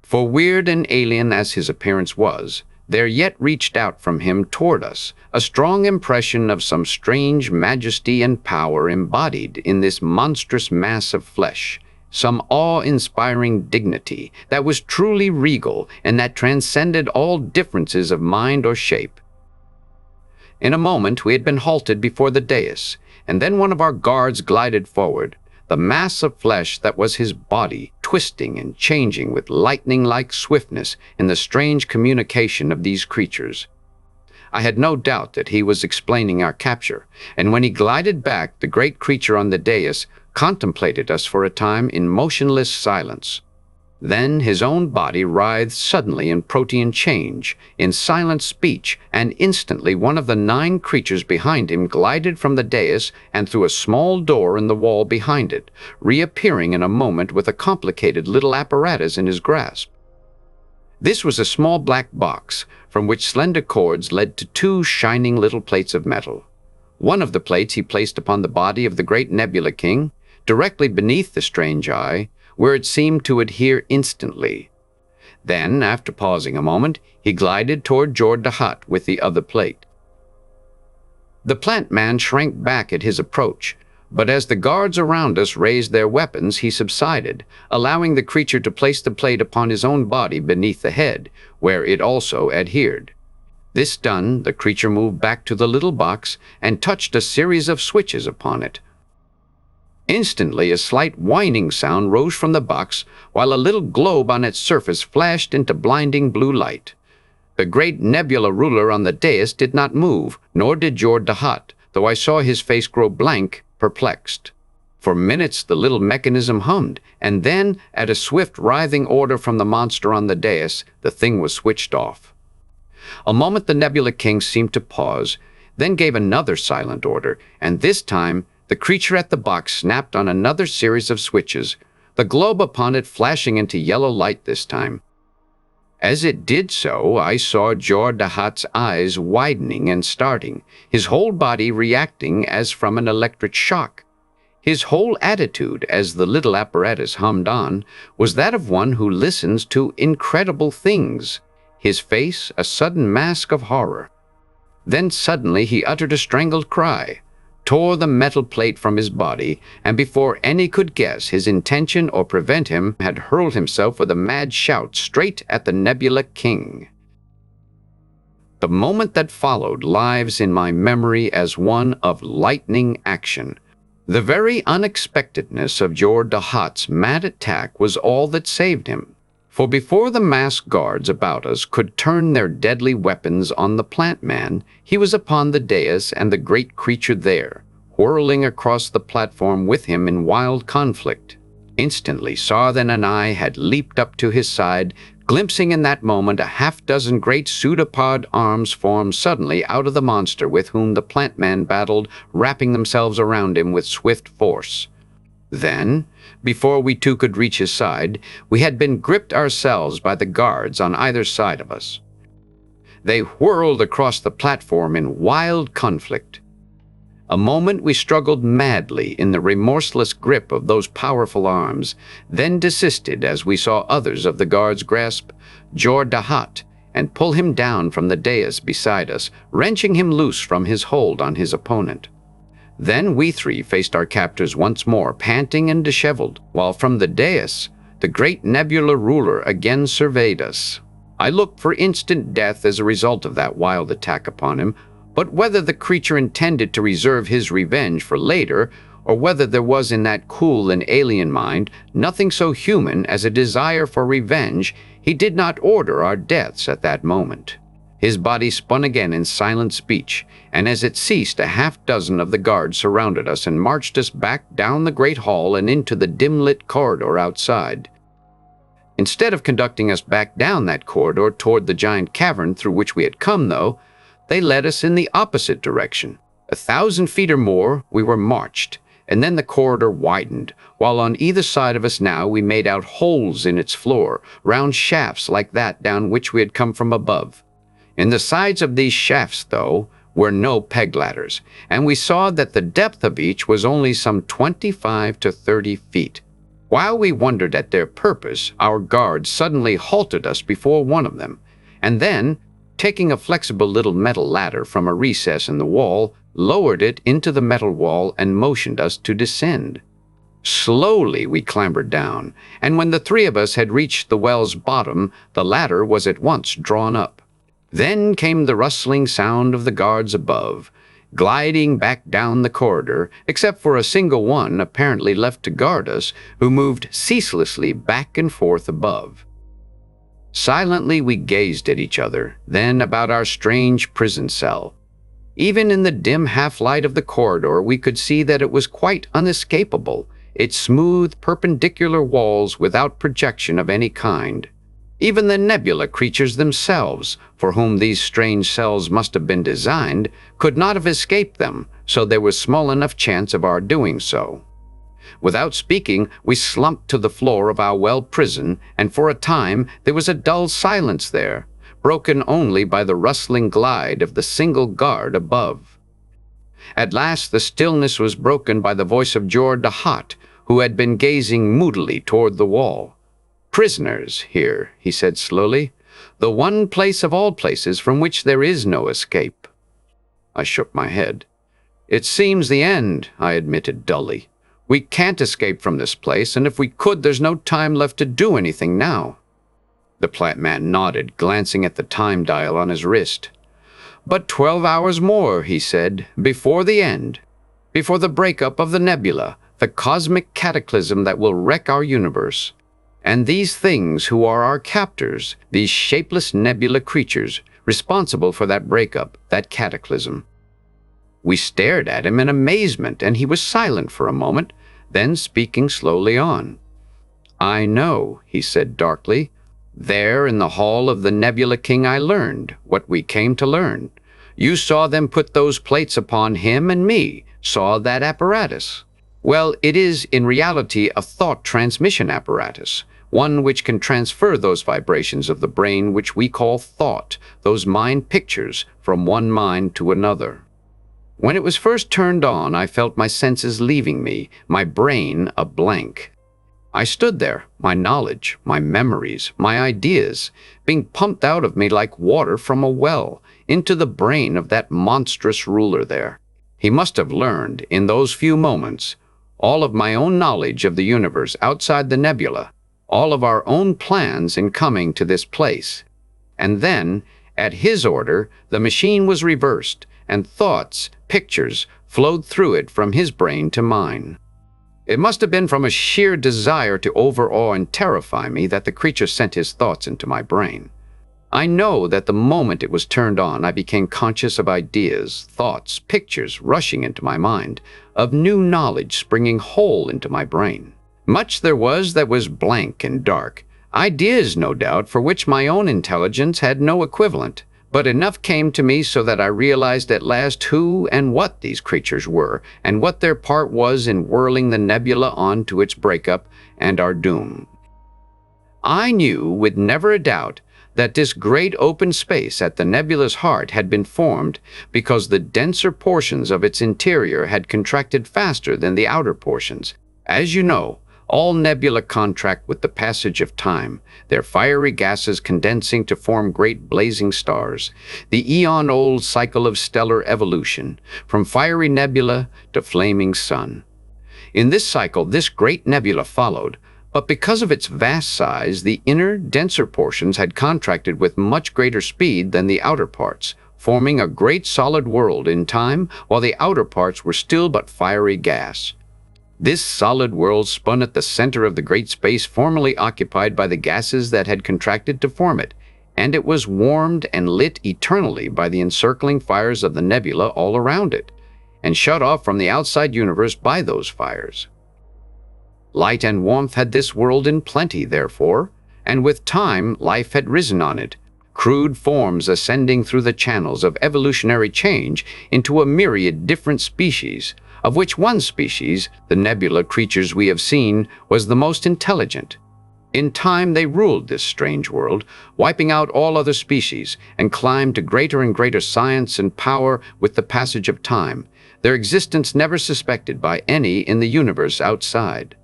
For weird and alien as his appearance was, there yet reached out from him toward us a strong impression of some strange majesty and power embodied in this monstrous mass of flesh, some awe-inspiring dignity that was truly regal and that transcended all differences of mind or shape. In a moment we had been halted before the dais, and then one of our guards glided forward, the mass of flesh that was his body twisting and changing with lightning-like swiftness in the strange communication of these creatures. I had no doubt that he was explaining our capture, and when he glided back, the great creature on the dais contemplated us for a time in motionless silence. Then his own body writhed suddenly in protean change, in silent speech, and instantly one of the 9 creatures behind him glided from the dais and through a small door in the wall behind it, reappearing in a moment with a complicated little apparatus in his grasp. This was a small black box, from which slender cords led to 2 shining little plates of metal. One of the plates he placed upon the body of the great Nebula King, directly beneath the strange eye, where it seemed to adhere instantly. Then, after pausing a moment, he glided toward Jord the Hutt with the other plate. The plant man shrank back at his approach, but as the guards around us raised their weapons, he subsided, allowing the creature to place the plate upon his own body beneath the head, where it also adhered. This done, the creature moved back to the little box and touched a series of switches upon it. Instantly, a slight whining sound rose from the box, while a little globe on its surface flashed into blinding blue light. The great nebula ruler on the dais did not move, nor did Jord the Hutt, though I saw his face grow blank, perplexed. For minutes the little mechanism hummed, and then, at a swift writhing order from the monster on the dais, the thing was switched off. A moment the Nebula King seemed to pause, then gave another silent order, and this time the creature at the box snapped on another series of switches, the globe upon it flashing into yellow light this time. As it did so, I saw Jord the Hutt's eyes widening and starting, his whole body reacting as from an electric shock. His whole attitude, as the little apparatus hummed on, was that of one who listens to incredible things, his face a sudden mask of horror. Then suddenly he uttered a strangled cry, tore the metal plate from his body, and before any could guess his intention or prevent him, had hurled himself with a mad shout straight at the Nebula King. The moment that followed lives in my memory as one of lightning action. The very unexpectedness of Jord the Hutt's mad attack was all that saved him. For before the masked guards about us could turn their deadly weapons on the plant man, he was upon the dais and the great creature there, whirling across the platform with him in wild conflict. Instantly, Sarthan and I had leaped up to his side, glimpsing in that moment a half-dozen great pseudopod arms form suddenly out of the monster with whom the plant man battled, wrapping themselves around him with swift force. Then, before we 2 could reach his side, we had been gripped ourselves by the guards on either side of us. They whirled across the platform in wild conflict. A moment we struggled madly in the remorseless grip of those powerful arms, then desisted as we saw others of the guards grasp Jord the Hutt and pull him down from the dais beside us, wrenching him loose from his hold on his opponent. Then we 3 faced our captors once more, panting and disheveled, while from the dais, the great nebula ruler again surveyed us. I looked for instant death as a result of that wild attack upon him, but whether the creature intended to reserve his revenge for later, or whether there was in that cool and alien mind nothing so human as a desire for revenge, he did not order our deaths at that moment. His body spun again in silent speech, and as it ceased, a half-dozen of the guards surrounded us and marched us back down the great hall and into the dim-lit corridor outside. Instead of conducting us back down that corridor toward the giant cavern through which we had come, though, they led us in the opposite direction. 1,000 feet or more we were marched, and then the corridor widened, while on either side of us now we made out holes in its floor, round shafts like that down which we had come from above. In the sides of these shafts, though, were no peg ladders, and we saw that the depth of each was only some 25 to 30 feet. While we wondered at their purpose, our guards suddenly halted us before one of them, and then, taking a flexible little metal ladder from a recess in the wall, lowered it into the metal wall and motioned us to descend. Slowly we clambered down, and when the three of us had reached the well's bottom, the ladder was at once drawn up. Then came the rustling sound of the guards above, gliding back down the corridor, except for a single one apparently left to guard us, who moved ceaselessly back and forth above. Silently we gazed at each other, then about our strange prison cell. Even in the dim half-light of the corridor we could see that it was quite unescapable, its smooth, perpendicular walls without projection of any kind. Even the nebula creatures themselves, for whom these strange cells must have been designed, could not have escaped them, so there was small enough chance of our doing so. Without speaking, we slumped to the floor of our well prison, and for a time there was a dull silence there, broken only by the rustling glide of the single guard above. At last the stillness was broken by the voice of Jor Dahat, who had been gazing moodily toward the wall. "Prisoners here," he said slowly, "the one place of all places from which there is no escape." I shook my head. "It seems the end," I admitted dully. "We can't escape from this place, and if we could, there's no time left to do anything now." The plant man nodded, glancing at the time dial on his wrist. "But 12 hours more," he said, "before the end, before the breakup of the nebula, the cosmic cataclysm that will wreck our universe. And these things who are our captors, these shapeless nebula creatures, responsible for that breakup, that cataclysm." We stared at him in amazement, and he was silent for a moment, then speaking slowly on. "I know," he said darkly. "There in the hall of the Nebula King I learned what we came to learn. You saw them put those plates upon him and me, saw that apparatus. Well, it is in reality a thought transmission apparatus, one which can transfer those vibrations of the brain which we call thought, those mind pictures, from one mind to another. When it was first turned on, I felt my senses leaving me, my brain a blank. I stood there, my knowledge, my memories, my ideas, being pumped out of me like water from a well, into the brain of that monstrous ruler there. He must have learned, in those few moments, all of my own knowledge of the universe outside the nebula, all of our own plans in coming to this place. And then, at his order, the machine was reversed, and thoughts, pictures, flowed through it from his brain to mine. It must have been from a sheer desire to overawe and terrify me that the creature sent his thoughts into my brain. I know that the moment it was turned on, I became conscious of ideas, thoughts, pictures rushing into my mind, of new knowledge springing whole into my brain. Much there was that was blank and dark, ideas, no doubt, for which my own intelligence had no equivalent, but enough came to me so that I realized at last who and what these creatures were, and what their part was in whirling the nebula on to its breakup and our doom. I knew, with never a doubt, that this great open space at the nebula's heart had been formed because the denser portions of its interior had contracted faster than the outer portions. As you know, all nebula contract with the passage of time, their fiery gases condensing to form great blazing stars, the eon-old cycle of stellar evolution, from fiery nebula to flaming sun. In this cycle, this great nebula followed, but because of its vast size, the inner, denser portions had contracted with much greater speed than the outer parts, forming a great solid world in time, while the outer parts were still but fiery gas. This solid world spun at the center of the great space formerly occupied by the gases that had contracted to form it, and it was warmed and lit eternally by the encircling fires of the nebula all around it, and shut off from the outside universe by those fires. Light and warmth had this world in plenty, therefore, and with time life had risen on it, crude forms ascending through the channels of evolutionary change into a myriad different species, of which one species, the nebula creatures we have seen, was the most intelligent. In time they ruled this strange world, wiping out all other species, and climbed to greater and greater science and power with the passage of time, their existence never suspected by any in the universe outside.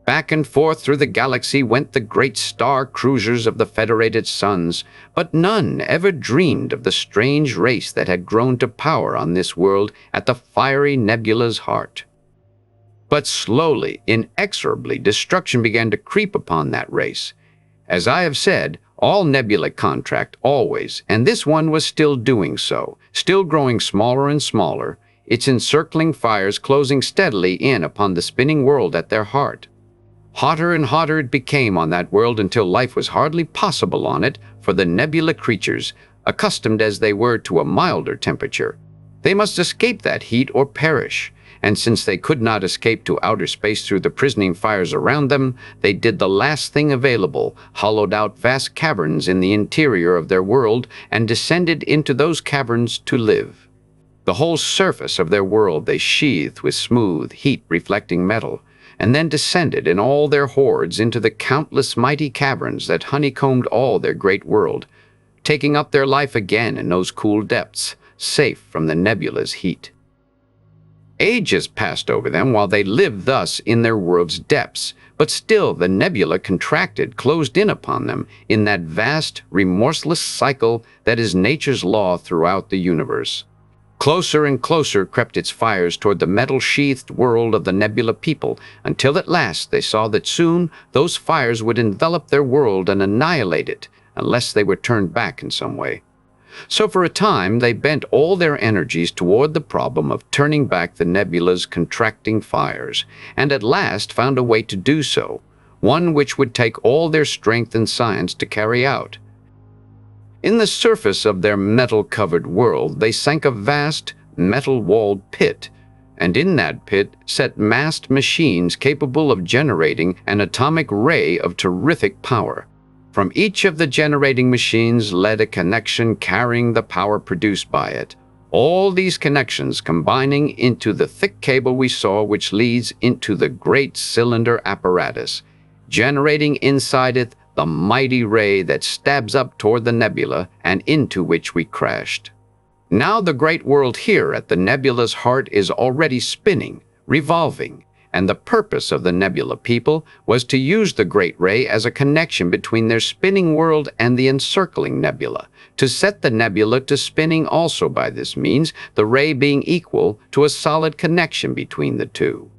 Back and forth through the galaxy went the great star cruisers of the Federated Suns, but none ever dreamed of the strange race that had grown to power on this world at the fiery nebula's heart. But slowly, inexorably, destruction began to creep upon that race. As I have said, all nebulae contract always, and this one was still doing so, still growing smaller and smaller, its encircling fires closing steadily in upon the spinning world at their heart. Hotter and hotter it became on that world until life was hardly possible on it for the nebula creatures, accustomed as they were to a milder temperature. They must escape that heat or perish. And since they could not escape to outer space through the prisoning fires around them, they did the last thing available, hollowed out vast caverns in the interior of their world, and descended into those caverns to live. The whole surface of their world they sheathed with smooth, heat-reflecting metal, and then descended in all their hordes into the countless mighty caverns that honeycombed all their great world, taking up their life again in those cool depths, safe from the nebula's heat. Ages passed over them while they lived thus in their world's depths, but still the nebula contracted, closed in upon them in that vast, remorseless cycle that is nature's law throughout the universe. Closer and closer crept its fires toward the metal-sheathed world of the nebula people, until at last they saw that soon those fires would envelop their world and annihilate it, unless they were turned back in some way. So for a time they bent all their energies toward the problem of turning back the nebula's contracting fires, and at last found a way to do so, one which would take all their strength and science to carry out. In the surface of their metal-covered world they sank a vast, metal-walled pit, and in that pit set massed machines capable of generating an atomic ray of terrific power. From each of the generating machines led a connection carrying the power produced by it, all these connections combining into the thick cable we saw which leads into the great cylinder apparatus, generating inside it the mighty ray that stabs up toward the nebula and into which we crashed. Now the great world here at the nebula's heart is already spinning, revolving, and the purpose of the nebula people was to use the great ray as a connection between their spinning world and the encircling nebula, to set the nebula to spinning also by this means, the ray being equal to a solid connection between the two.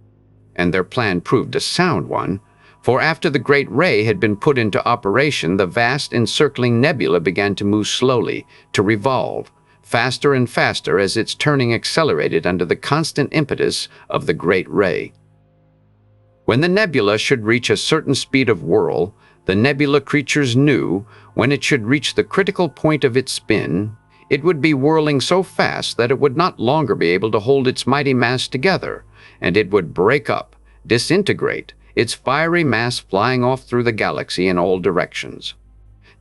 And their plan proved a sound one, for after the great ray had been put into operation, the vast encircling nebula began to move slowly, to revolve, faster and faster as its turning accelerated under the constant impetus of the great ray. When the nebula should reach a certain speed of whirl, the nebula creatures knew, when it should reach the critical point of its spin, it would be whirling so fast that it would not longer be able to hold its mighty mass together, and it would break up, disintegrate, its fiery mass flying off through the galaxy in all directions.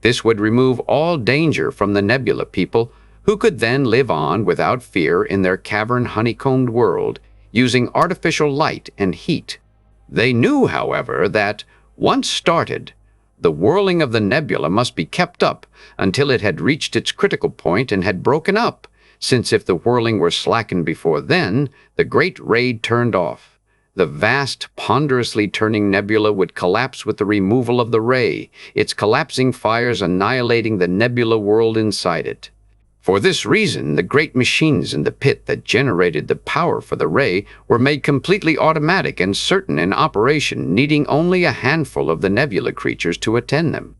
This would remove all danger from the nebula people, who could then live on without fear in their cavern honeycombed world, using artificial light and heat. They knew, however, that, once started, the whirling of the nebula must be kept up until it had reached its critical point and had broken up, since if the whirling were slackened before then, the great ray turned off. The vast, ponderously turning nebula would collapse with the removal of the ray, its collapsing fires annihilating the nebula world inside it. For this reason, the great machines in the pit that generated the power for the ray were made completely automatic and certain in operation, needing only a handful of the nebula creatures to attend them.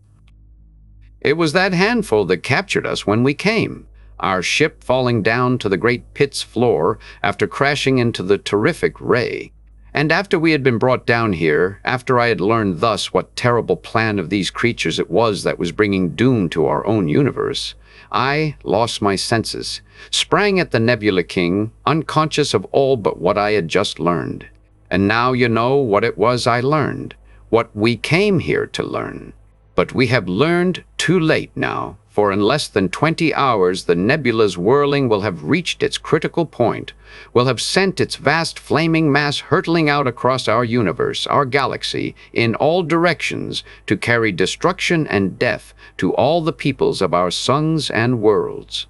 It was that handful that captured us when we came, our ship falling down to the great pit's floor after crashing into the terrific ray. And after we had been brought down here, after I had learned thus what terrible plan of these creatures it was that was bringing doom to our own universe, I lost my senses, sprang at the Nebula King, unconscious of all but what I had just learned. And now you know what it was I learned, what we came here to learn. But we have learned too late now, for in less than 20 hours the nebula's whirling will have reached its critical point, will have sent its vast flaming mass hurtling out across our universe, our galaxy, in all directions to carry destruction and death to all the peoples of our suns and worlds.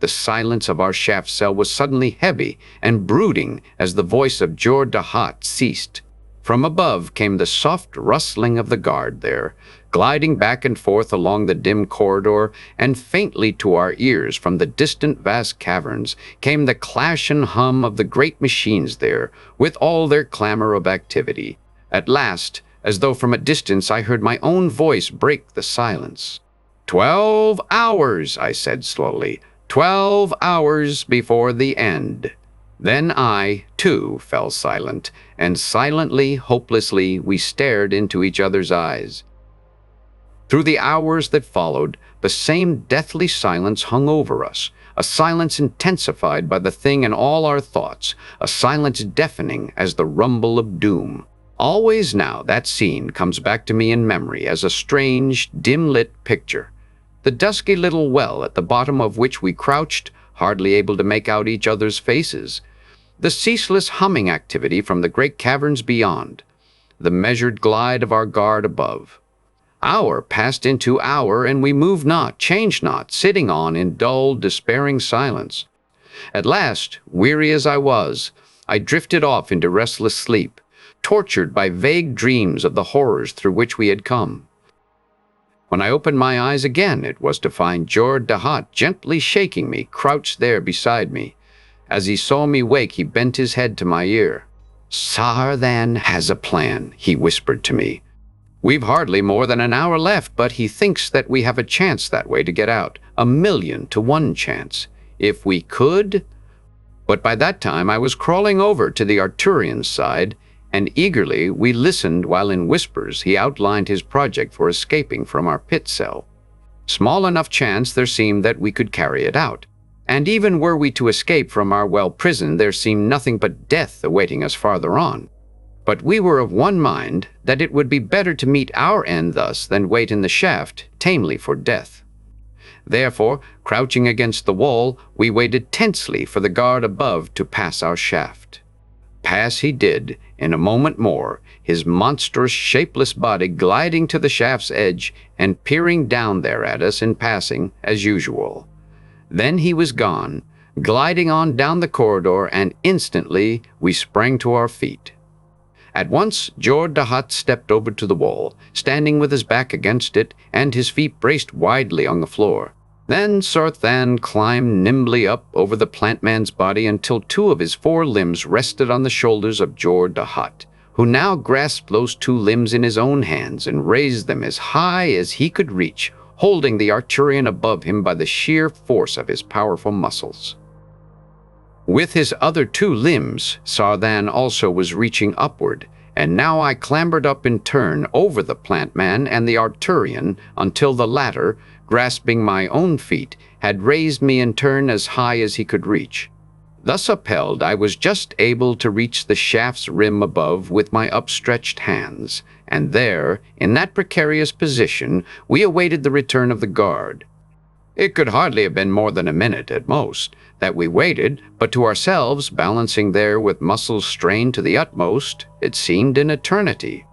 The silence of our shaft cell was suddenly heavy and brooding as the voice of Jor-Dahat ceased. From above came the soft rustling of the guard there, gliding back and forth along the dim corridor, and faintly to our ears from the distant vast caverns came the clash and hum of the great machines there, with all their clamor of activity. At last, as though from a distance, I heard my own voice break the silence. 12 hours, I said slowly. 12 hours before the end. Then I, too, fell silent, and silently, hopelessly, we stared into each other's eyes. Through the hours that followed, the same deathly silence hung over us, a silence intensified by the thing in all our thoughts, a silence deafening as the rumble of doom. Always now that scene comes back to me in memory as a strange, dim-lit picture. The dusky little well at the bottom of which we crouched, hardly able to make out each other's faces. The ceaseless humming activity from the great caverns beyond. The measured glide of our guard above. Hour passed into hour, and we moved not, changed not, sitting on in dull, despairing silence. At last, weary as I was, I drifted off into restless sleep, tortured by vague dreams of the horrors through which we had come. When I opened my eyes again, it was to find Jor-Dahat gently shaking me, crouched there beside me. As he saw me wake, he bent his head to my ear. "Sarthan has a plan," he whispered to me. "We've hardly more than an hour left, but he thinks that we have a chance that way to get out. 1,000,000 to 1 chance. If we could—" But by that time I was crawling over to the Arturian's side, and eagerly we listened while in whispers he outlined his project for escaping from our pit cell. Small enough chance there seemed that we could carry it out. And even were we to escape from our prison, there seemed nothing but death awaiting us farther on. But we were of one mind that it would be better to meet our end thus than wait in the shaft, tamely for death. Therefore, crouching against the wall, we waited tensely for the guard above to pass our shaft. Pass he did, in a moment more, his monstrous, shapeless body gliding to the shaft's edge and peering down there at us in passing, as usual. Then he was gone, gliding on down the corridor, and instantly we sprang to our feet. At once Jor-Dahat stepped over to the wall, standing with his back against it and his feet braced widely on the floor. Then Sarthan climbed nimbly up over the plant man's body until 2 of his 4 limbs rested on the shoulders of Jor-Dahat, who now grasped those 2 limbs in his own hands and raised them as high as he could reach, holding the Arturian above him by the sheer force of his powerful muscles. With his other 2 limbs, Sarthan also was reaching upward, and now I clambered up in turn over the plant man and the Arturian until the latter, grasping my own feet, had raised me in turn as high as he could reach. Thus upheld, I was just able to reach the shaft's rim above with my upstretched hands, and there, in that precarious position, we awaited the return of the guard. It could hardly have been more than a minute at most that we waited, but to ourselves, balancing there with muscles strained to the utmost, it seemed an eternity.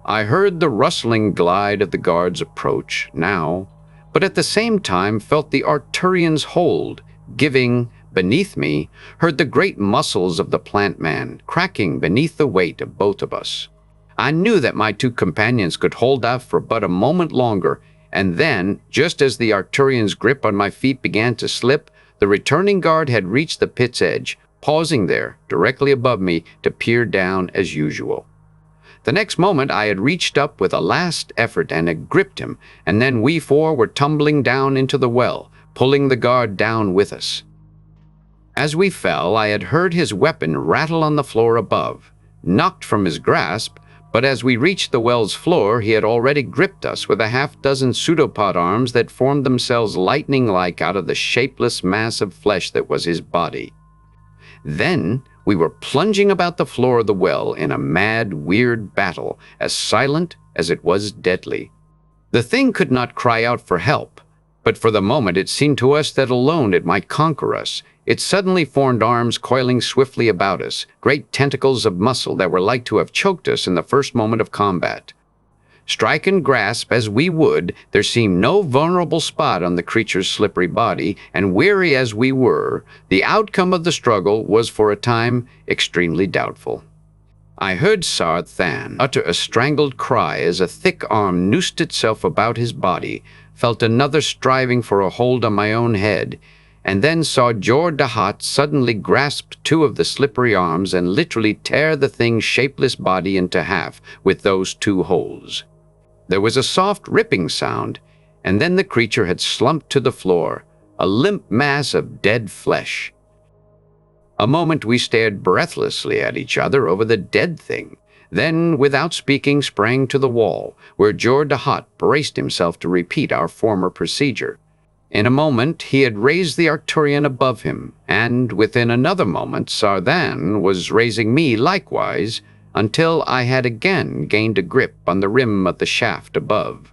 I heard the rustling glide of the guard's approach now, but at the same time felt the Arturian's hold, giving, beneath me, heard the great muscles of the plant man cracking beneath the weight of both of us. I knew that my 2 companions could hold out for but a moment longer, and then, just as the Arturian's grip on my feet began to slip, the returning guard had reached the pit's edge, pausing there, directly above me, to peer down as usual. The next moment I had reached up with a last effort and had gripped him, and then we 4 were tumbling down into the well, pulling the guard down with us. As we fell, I had heard his weapon rattle on the floor above, knocked from his grasp, but as we reached the well's floor, he had already gripped us with a half-dozen pseudopod arms that formed themselves lightning-like out of the shapeless mass of flesh that was his body. Then we were plunging about the floor of the well in a mad, weird battle, as silent, as it was deadly. The thing could not cry out for help, but for the moment it seemed to us that alone it might conquer us. Its suddenly formed arms coiling swiftly about us, great tentacles of muscle that were like to have choked us in the first moment of combat. Strike and grasp as we would, there seemed no vulnerable spot on the creature's slippery body, and weary as we were, the outcome of the struggle was for a time extremely doubtful. I heard Sarthan utter a strangled cry as a thick arm noosed itself about his body, felt another striving for a hold on my own head, and then saw Jor-Dahat suddenly grasp two of the slippery arms and literally tear the thing's shapeless body into half with those two holds. There was a soft ripping sound, and then the creature had slumped to the floor, a limp mass of dead flesh. A moment we stared breathlessly at each other over the dead thing, then, without speaking, sprang to the wall, where Jor-Dahat braced himself to repeat our former procedure. In a moment he had raised the Arcturian above him, and within another moment Sarthan was raising me likewise, until I had again gained a grip on the rim of the shaft above.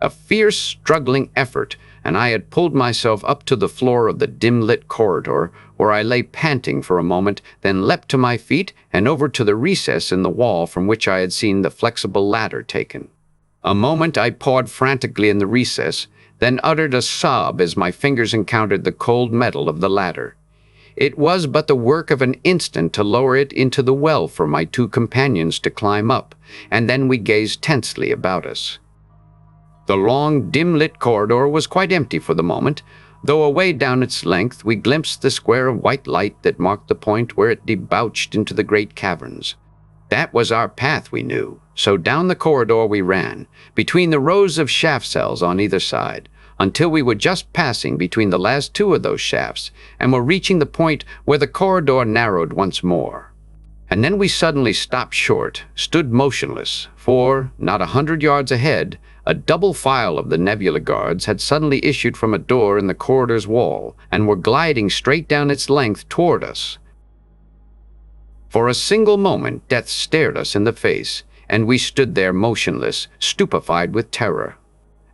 A fierce, struggling effort, and I had pulled myself up to the floor of the dim-lit corridor, where I lay panting for a moment, then leapt to my feet and over to the recess in the wall from which I had seen the flexible ladder taken. A moment I pawed frantically in the recess, then uttered a sob as my fingers encountered the cold metal of the ladder. It was but the work of an instant to lower it into the well for my two companions to climb up, and then we gazed tensely about us. The long, dim-lit corridor was quite empty for the moment, though away down its length we glimpsed the square of white light that marked the point where it debouched into the great caverns. That was our path, we knew, so down the corridor we ran, between the rows of shaft cells on either side, until we were just passing between the last two of those shafts, and were reaching the point where the corridor narrowed once more. And then we suddenly stopped short, stood motionless, for, not 100 yards ahead, a double file of the Nebula guards had suddenly issued from a door in the corridor's wall, and were gliding straight down its length toward us. For a single moment death stared us in the face, and we stood there motionless, stupefied with terror.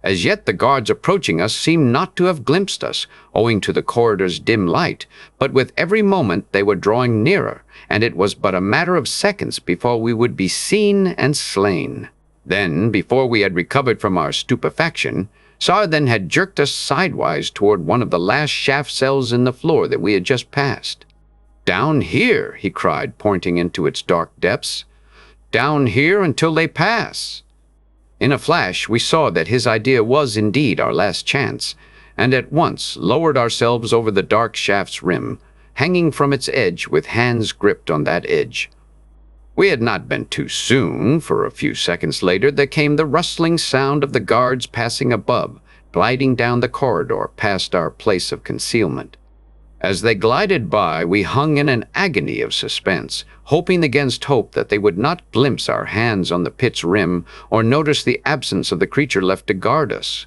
As yet the guards approaching us seemed not to have glimpsed us, owing to the corridor's dim light, but with every moment they were drawing nearer, and it was but a matter of seconds before we would be seen and slain. Then, before we had recovered from our stupefaction, Sarthan had jerked us sidewise toward one of the last shaft cells in the floor that we had just passed. "Down here," he cried, pointing into its dark depths. "Down here until they pass." In a flash, we saw that his idea was indeed our last chance, and at once lowered ourselves over the dark shaft's rim, hanging from its edge with hands gripped on that edge. We had not been too soon, for a few seconds later there came the rustling sound of the guards passing above, gliding down the corridor past our place of concealment. As they glided by, we hung in an agony of suspense, hoping against hope that they would not glimpse our hands on the pit's rim or notice the absence of the creature left to guard us.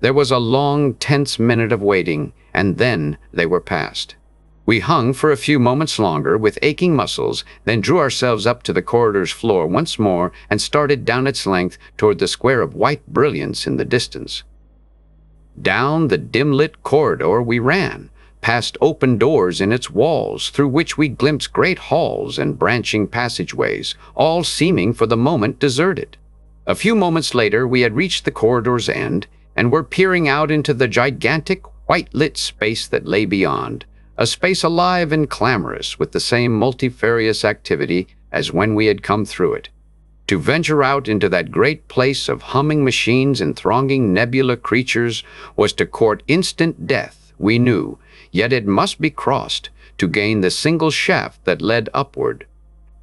There was a long, tense minute of waiting, and then they were past. We hung for a few moments longer with aching muscles, then drew ourselves up to the corridor's floor once more and started down its length toward the square of white brilliance in the distance. Down the dim-lit corridor we ran, past open doors in its walls, through which we glimpsed great halls and branching passageways, all seeming for the moment deserted. A few moments later we had reached the corridor's end, and were peering out into the gigantic, white-lit space that lay beyond, a space alive and clamorous with the same multifarious activity as when we had come through it. To venture out into that great place of humming machines and thronging nebula creatures was to court instant death, we knew, yet it must be crossed to gain the single shaft that led upward.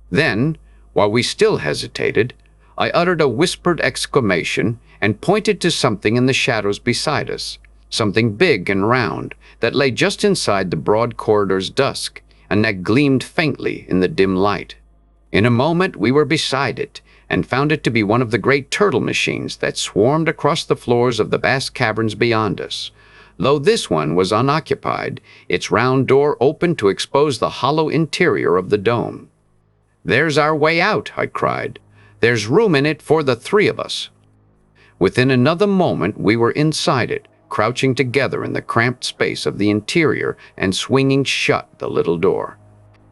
Then, while we still hesitated, I uttered a whispered exclamation and pointed to something in the shadows beside us, something big and round that lay just inside the broad corridor's dusk and that gleamed faintly in the dim light. In a moment we were beside it, and found it to be one of the great turtle machines that swarmed across the floors of the vast caverns beyond us. Though this one was unoccupied, its round door opened to expose the hollow interior of the dome. "There's our way out," I cried. There's room in it for the three of us." Within another moment, we were inside it, crouching together in the cramped space of the interior and swinging shut the little door.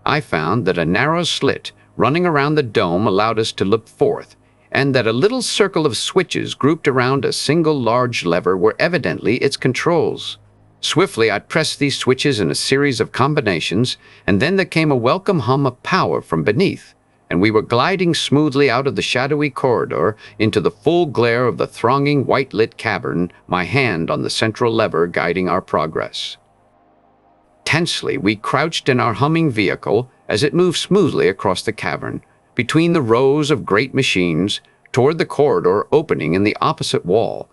I found that a narrow slit running around the dome allowed us to look forth, and that a little circle of switches grouped around a single large lever were evidently its controls. Swiftly, I pressed these switches in a series of combinations, and then there came a welcome hum of power from beneath, and we were gliding smoothly out of the shadowy corridor into the full glare of the thronging white-lit cavern, my hand on the central lever guiding our progress. Tensely, we crouched in our humming vehicle as it moved smoothly across the cavern, between the rows of great machines, toward the corridor opening in the opposite wall.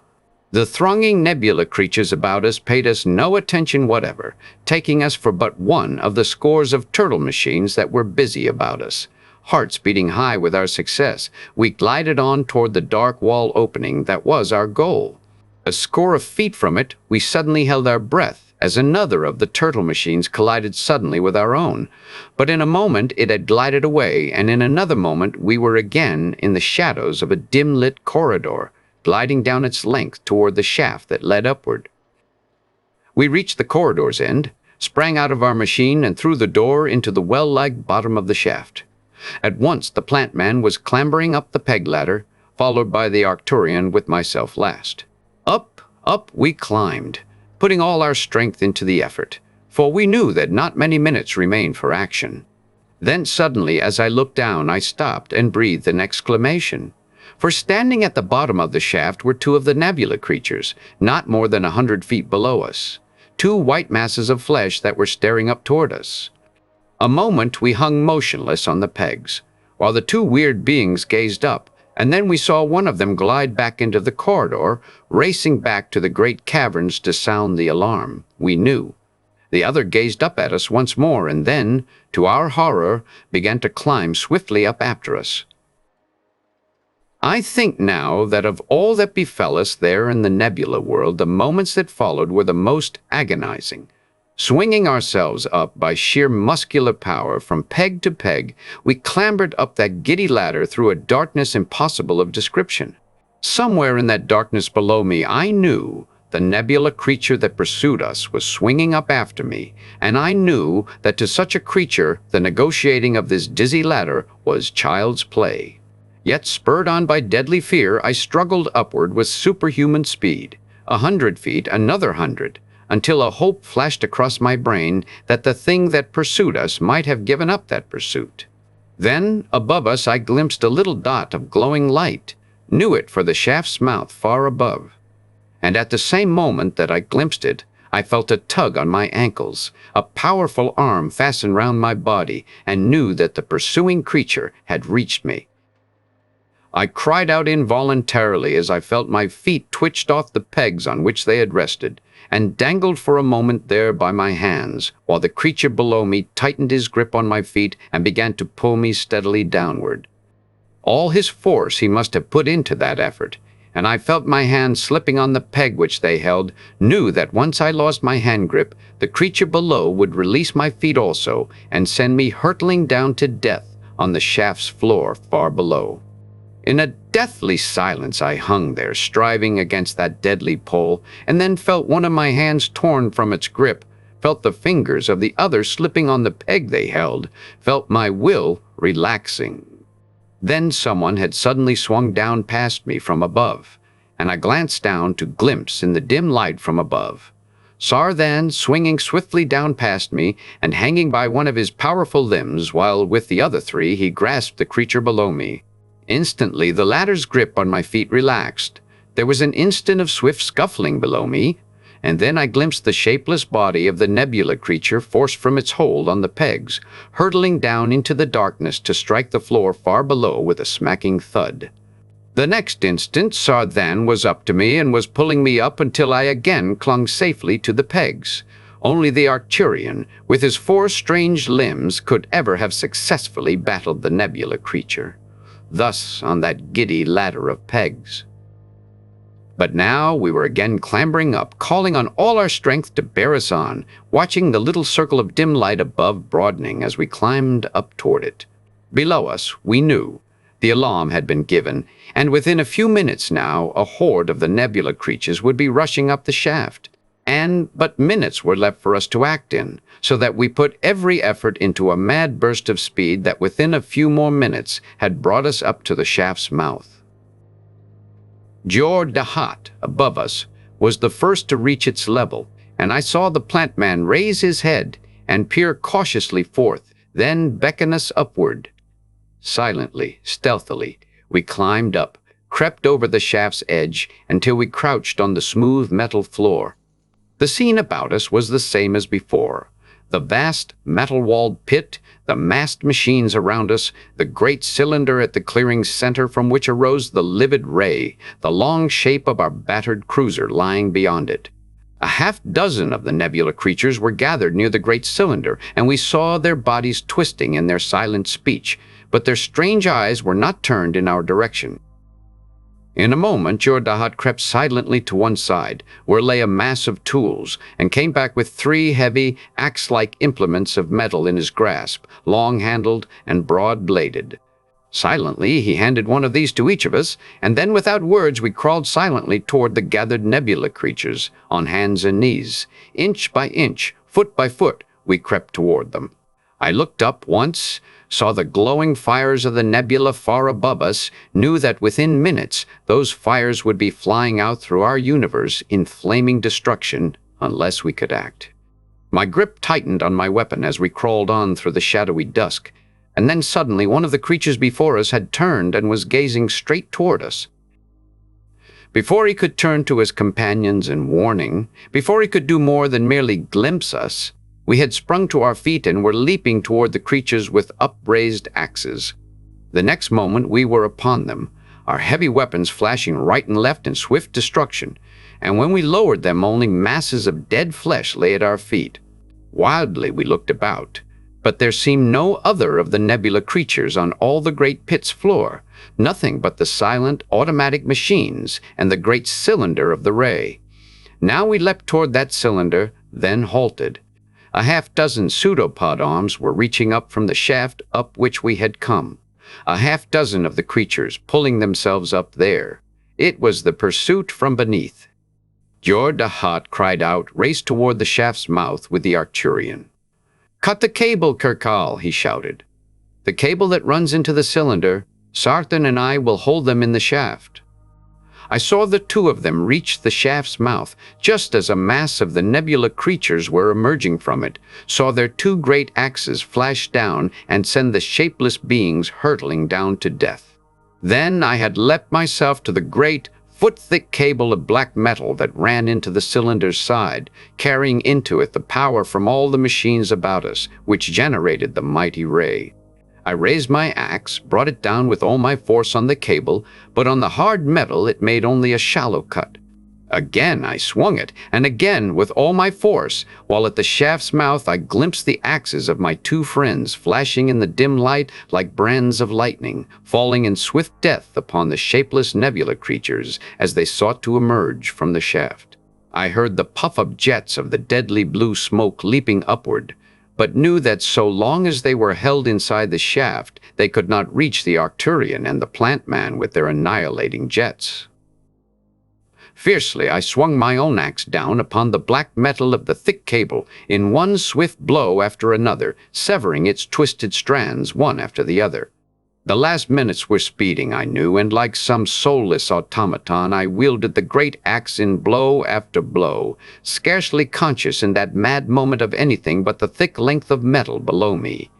The thronging nebula creatures about us paid us no attention whatever, taking us for but one of the scores of turtle machines that were busy about us. Hearts beating high with our success, we glided on toward the dark wall opening that was our goal. A score of feet from it, we suddenly held our breath as another of the turtle machines collided suddenly with our own. But in a moment it had glided away, and in another moment we were again in the shadows of a dim-lit corridor, gliding down its length toward the shaft that led upward. We reached the corridor's end, sprang out of our machine and through the door into the well-like bottom of the shaft. At once the plant man was clambering up the peg ladder, followed by the Arcturian with myself last. Up we climbed, putting all our strength into the effort, for we knew that not many minutes remained for action. Then suddenly, as I looked down, I stopped and breathed an exclamation. For standing at the bottom of the shaft were two of the nebula creatures, not more than 100 feet below us, two white masses of flesh that were staring up toward us. A moment we hung motionless on the pegs, while the two weird beings gazed up, and then we saw one of them glide back into the corridor, racing back to the great caverns to sound the alarm. We knew. The other gazed up at us once more, and then, to our horror, began to climb swiftly up after us. I think now that of all that befell us there in the nebula world, the moments that followed were the most agonizing. Swinging ourselves up by sheer muscular power from peg to peg, we clambered up that giddy ladder through a darkness impossible of description. Somewhere in that darkness below me, I knew the nebula creature that pursued us was swinging up after me, and I knew that to such a creature the negotiating of this dizzy ladder was child's play. Yet, spurred on by deadly fear, I struggled upward with superhuman speed. 100 feet, another 100, until a hope flashed across my brain that the thing that pursued us might have given up that pursuit. Then, above us, I glimpsed a little dot of glowing light, knew it for the shaft's mouth far above. And at the same moment that I glimpsed it, I felt a tug on my ankles, a powerful arm fastened round my body, and knew that the pursuing creature had reached me. I cried out involuntarily as I felt my feet twitched off the pegs on which they had rested, and dangled for a moment there by my hands, while the creature below me tightened his grip on my feet and began to pull me steadily downward. All his force he must have put into that effort, and I felt my hand slipping on the peg which they held, knew that once I lost my hand grip, the creature below would release my feet also, and send me hurtling down to death on the shaft's floor far below. In a deathly silence I hung there, striving against that deadly pull, and then felt one of my hands torn from its grip, felt the fingers of the other slipping on the peg they held, felt my will relaxing. Then someone had suddenly swung down past me from above, and I glanced down to glimpse in the dim light from above Sarthan swinging swiftly down past me and hanging by one of his powerful limbs, while with the other three he grasped the creature below me. Instantly, the ladder's grip on my feet relaxed. There was an instant of swift scuffling below me, and then I glimpsed the shapeless body of the nebula creature forced from its hold on the pegs, hurtling down into the darkness to strike the floor far below with a smacking thud. The next instant, Sarthan was up to me and was pulling me up until I again clung safely to the pegs. Only the Arcturian, with his 4 strange limbs, could ever have successfully battled the nebula creature. Thus on that giddy ladder of pegs. But now we were again clambering up, calling on all our strength to bear us on, watching the little circle of dim light above broadening as we climbed up toward it. Below us, we knew, The alarm had been given, and within a few minutes now, a horde of the nebula creatures would be rushing up the shaft. And but minutes were left for us to act in, so that we put every effort into a mad burst of speed that within a few more minutes had brought us up to the shaft's mouth. Jor Dahat, above us, was the first to reach its level, and I saw the plant man raise his head and peer cautiously forth, then beckon us upward. Silently, stealthily, we climbed up, crept over the shaft's edge until we crouched on the smooth metal floor. The scene about us was the same as before. The vast, metal-walled pit, the massed machines around us, the great cylinder at the clearing's center from which arose the livid ray, the long shape of our battered cruiser lying beyond it. A half-dozen of the nebula creatures were gathered near the great cylinder, and we saw their bodies twisting in their silent speech, but their strange eyes were not turned in our direction. In a moment, Jordahat crept silently to one side, where lay a mass of tools, and came back with 3 heavy, axe-like implements of metal in his grasp, long-handled and broad-bladed. Silently, he handed one of these to each of us, and then without words we crawled silently toward the gathered nebula creatures, on hands and knees. Inch by inch, foot by foot, we crept toward them. I looked up once, saw the glowing fires of the nebula far above us, knew that within minutes those fires would be flying out through our universe in flaming destruction unless we could act. My grip tightened on my weapon as we crawled on through the shadowy dusk, and then suddenly one of the creatures before us had turned and was gazing straight toward us. Before he could turn to his companions in warning, before he could do more than merely glimpse us, we had sprung to our feet and were leaping toward the creatures with upraised axes. The next moment we were upon them, our heavy weapons flashing right and left in swift destruction, and when we lowered them only masses of dead flesh lay at our feet. Wildly we looked about, but there seemed no other of the nebula creatures on all the great pit's floor, nothing but the silent automatic machines and the great cylinder of the ray. Now we leapt toward that cylinder, then halted. A half-dozen pseudopod arms were reaching up from the shaft up which we had come. A half-dozen of the creatures pulling themselves up there. It was the pursuit from beneath. Jordahat cried out, raced toward the shaft's mouth with the Arcturian. "Cut the cable, Kirkal," he shouted. "The cable that runs into the cylinder. Sarthan and I will hold them in the shaft." I saw the 2 of them reach the shaft's mouth, just as a mass of the nebula creatures were emerging from it, saw their 2 great axes flash down and send the shapeless beings hurtling down to death. Then I had leapt myself to the great, foot-thick cable of black metal that ran into the cylinder's side, carrying into it the power from all the machines about us, which generated the mighty ray. I raised my axe, brought it down with all my force on the cable, but on the hard metal it made only a shallow cut. Again I swung it, and again with all my force, while at the shaft's mouth I glimpsed the axes of my 2 friends flashing in the dim light like brands of lightning, falling in swift death upon the shapeless nebula creatures as they sought to emerge from the shaft. I heard the puff of jets of the deadly blue smoke leaping upward, but knew that so long as they were held inside the shaft, they could not reach the Arcturian and the plant man with their annihilating jets. Fiercely I swung my own axe down upon the black metal of the thick cable in one swift blow after another, severing its twisted strands one after the other. The last minutes were speeding, I knew, and like some soulless automaton I wielded the great axe in blow after blow, scarcely conscious in that mad moment of anything but the thick length of metal below me.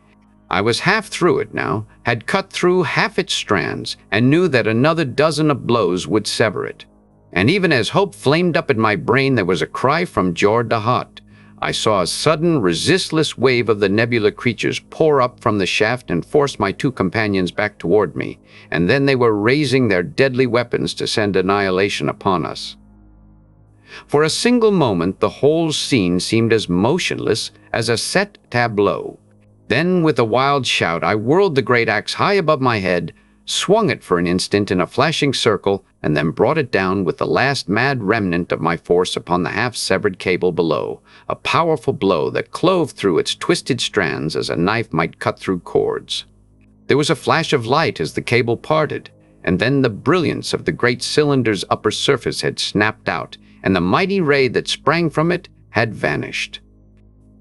I was half through it now, had cut through half its strands, and knew that another dozen of blows would sever it. And even as hope flamed up in my brain, there was a cry from Jordahat. I saw a sudden, resistless wave of the nebula creatures pour up from the shaft and force my 2 companions back toward me, and then they were raising their deadly weapons to send annihilation upon us. For a single moment, the whole scene seemed as motionless as a set tableau. Then, with a wild shout, I whirled the great axe high above my head, swung it for an instant in a flashing circle, and then brought it down with the last mad remnant of my force upon the half-severed cable below, a powerful blow that clove through its twisted strands as a knife might cut through cords. There was a flash of light as the cable parted, and then the brilliance of the great cylinder's upper surface had snapped out, and the mighty ray that sprang from it had vanished.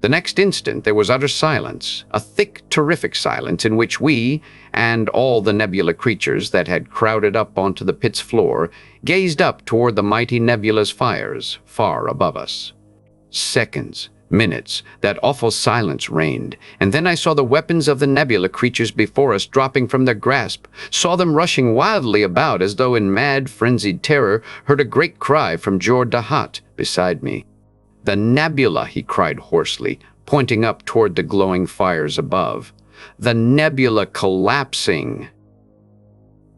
The next instant there was utter silence, a thick, terrific silence in which we, and all the nebula creatures that had crowded up onto the pit's floor, gazed up toward the mighty nebula's fires far above us. Seconds, minutes, that awful silence reigned, and then I saw the weapons of the nebula creatures before us dropping from their grasp, saw them rushing wildly about as though in mad, frenzied terror, heard a great cry from Jor-Dahat beside me. "The nebula," he cried hoarsely, pointing up toward the glowing fires above. "The nebula collapsing."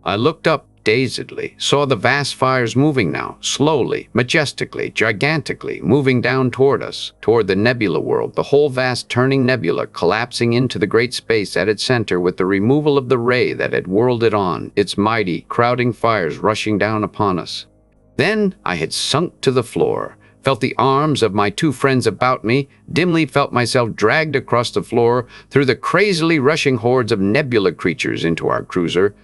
I looked up dazedly, saw the vast fires moving now, slowly, majestically, gigantically, moving down toward us, toward the nebula world, the whole vast turning nebula collapsing into the great space at its center with the removal of the ray that had whirled it on, its mighty, crowding fires rushing down upon us. Then I had sunk to the floor, felt the arms of my two friends about me, dimly felt myself dragged across the floor through the crazily rushing hordes of nebula creatures into our cruiser,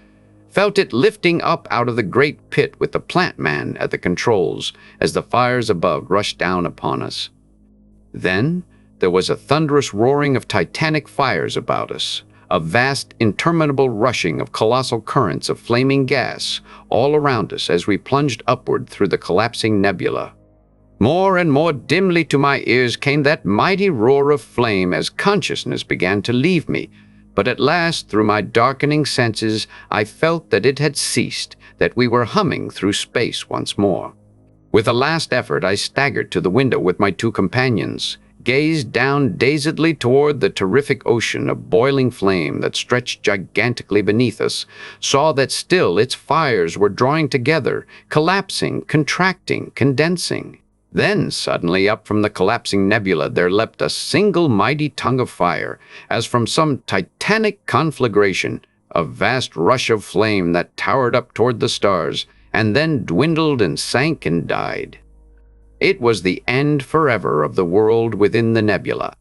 felt it lifting up out of the great pit with the plant man at the controls as the fires above rushed down upon us. Then there was a thunderous roaring of titanic fires about us, a vast, interminable rushing of colossal currents of flaming gas all around us as we plunged upward through the collapsing nebula. More and more dimly to my ears came that mighty roar of flame as consciousness began to leave me, but at last, through my darkening senses, I felt that it had ceased, that we were humming through space once more. With a last effort, I staggered to the window with my two companions, gazed down dazedly toward the terrific ocean of boiling flame that stretched gigantically beneath us, saw that still its fires were drawing together, collapsing, contracting, condensing. Then, suddenly, up from the collapsing nebula there leapt a single mighty tongue of fire, as from some titanic conflagration, a vast rush of flame that towered up toward the stars, and then dwindled and sank and died. It was the end forever of the world within the nebula.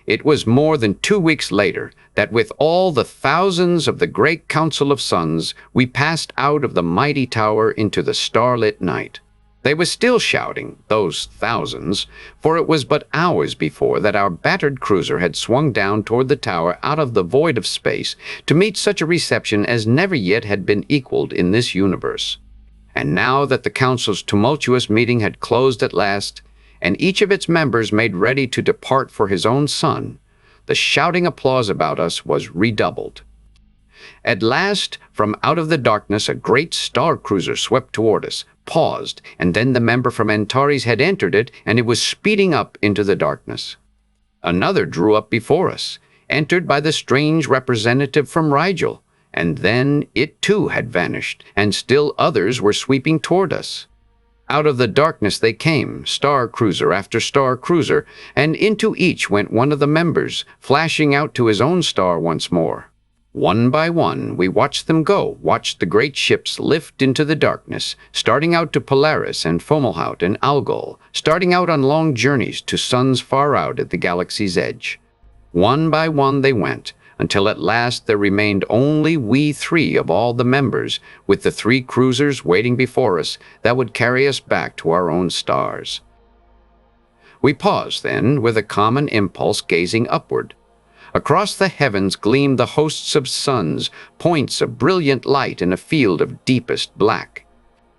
It was more than 2 weeks later that with all the thousands of the great council of suns, we passed out of the mighty tower into the starlit night. They were still shouting, those thousands, for it was but hours before that our battered cruiser had swung down toward the tower out of the void of space to meet such a reception as never yet had been equaled in this universe. And now that the council's tumultuous meeting had closed at last, and each of its members made ready to depart for his own sun, the shouting applause about us was redoubled. At last, from out of the darkness, a great star cruiser swept toward us, paused, and then the member from Antares had entered it, and it was speeding up into the darkness. Another drew up before us, entered by the strange representative from Rigel, and then it too had vanished, and still others were sweeping toward us. Out of the darkness they came, star cruiser after star cruiser, and into each went one of the members, flashing out to his own star once more. One by one, we watched them go, watched the great ships lift into the darkness, starting out to Polaris and Fomalhaut and Algol, starting out on long journeys to suns far out at the galaxy's edge. One by one they went, until at last there remained only we three of all the members, with the 3 cruisers waiting before us that would carry us back to our own stars. We paused then, with a common impulse gazing upward. Across the heavens gleamed the hosts of suns, points of brilliant light in a field of deepest black.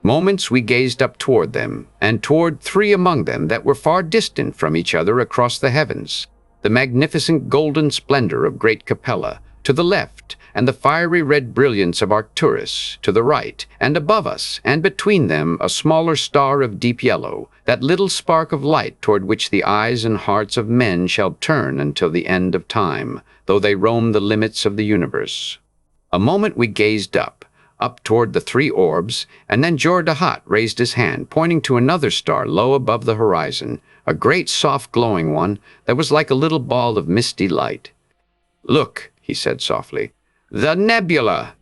Moments we gazed up toward them, and toward 3 among them that were far distant from each other across the heavens. The magnificent golden splendor of Great Capella, to the left, and the fiery red brilliance of Arcturus, to the right, and above us, and between them a smaller star of deep yellow, that little spark of light toward which the eyes and hearts of men shall turn until the end of time, though they roam the limits of the universe. A moment we gazed up toward the 3 orbs, and then Jor-Dahat raised his hand, pointing to another star low above the horizon, a great soft glowing one that was like a little ball of misty light. "Look," he said softly, "the nebula!"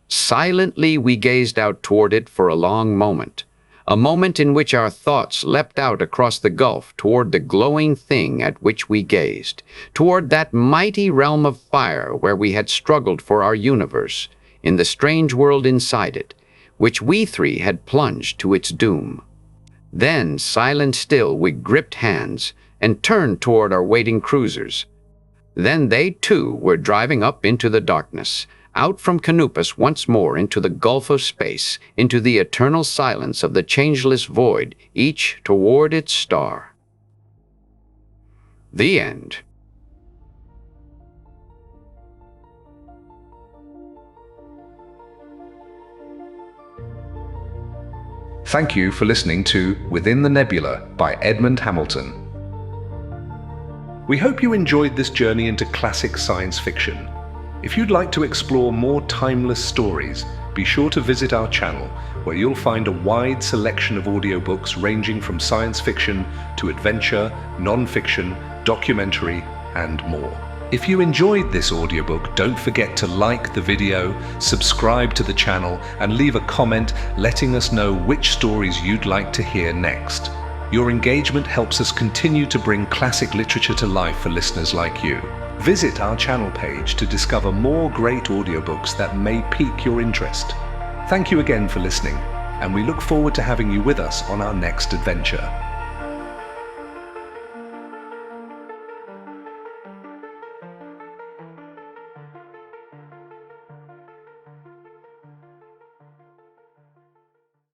Silently we gazed out toward it for a long moment. a moment in which our thoughts leapt out across the gulf toward the glowing thing at which we gazed, toward that mighty realm of fire where we had struggled for our universe, in the strange world inside it, which we three had plunged to its doom. Then, silent still, we gripped hands and turned toward our waiting cruisers. Then they, too, were driving up into the darkness, out from Canopus once more into the gulf of space, into the eternal silence of the changeless void, each toward its star. The end. Thank you for listening to Within the Nebula by Edmond Hamilton. We hope you enjoyed this journey into classic science fiction. If you'd like to explore more timeless stories, be sure to visit our channel, where you'll find a wide selection of audiobooks ranging from science fiction to adventure, non-fiction, documentary, and more. If you enjoyed this audiobook, don't forget to like the video, subscribe to the channel, and leave a comment letting us know which stories you'd like to hear next. Your engagement helps us continue to bring classic literature to life for listeners like you. Visit our channel page to discover more great audiobooks that may pique your interest. Thank you again for listening, and we look forward to having you with us on our next adventure.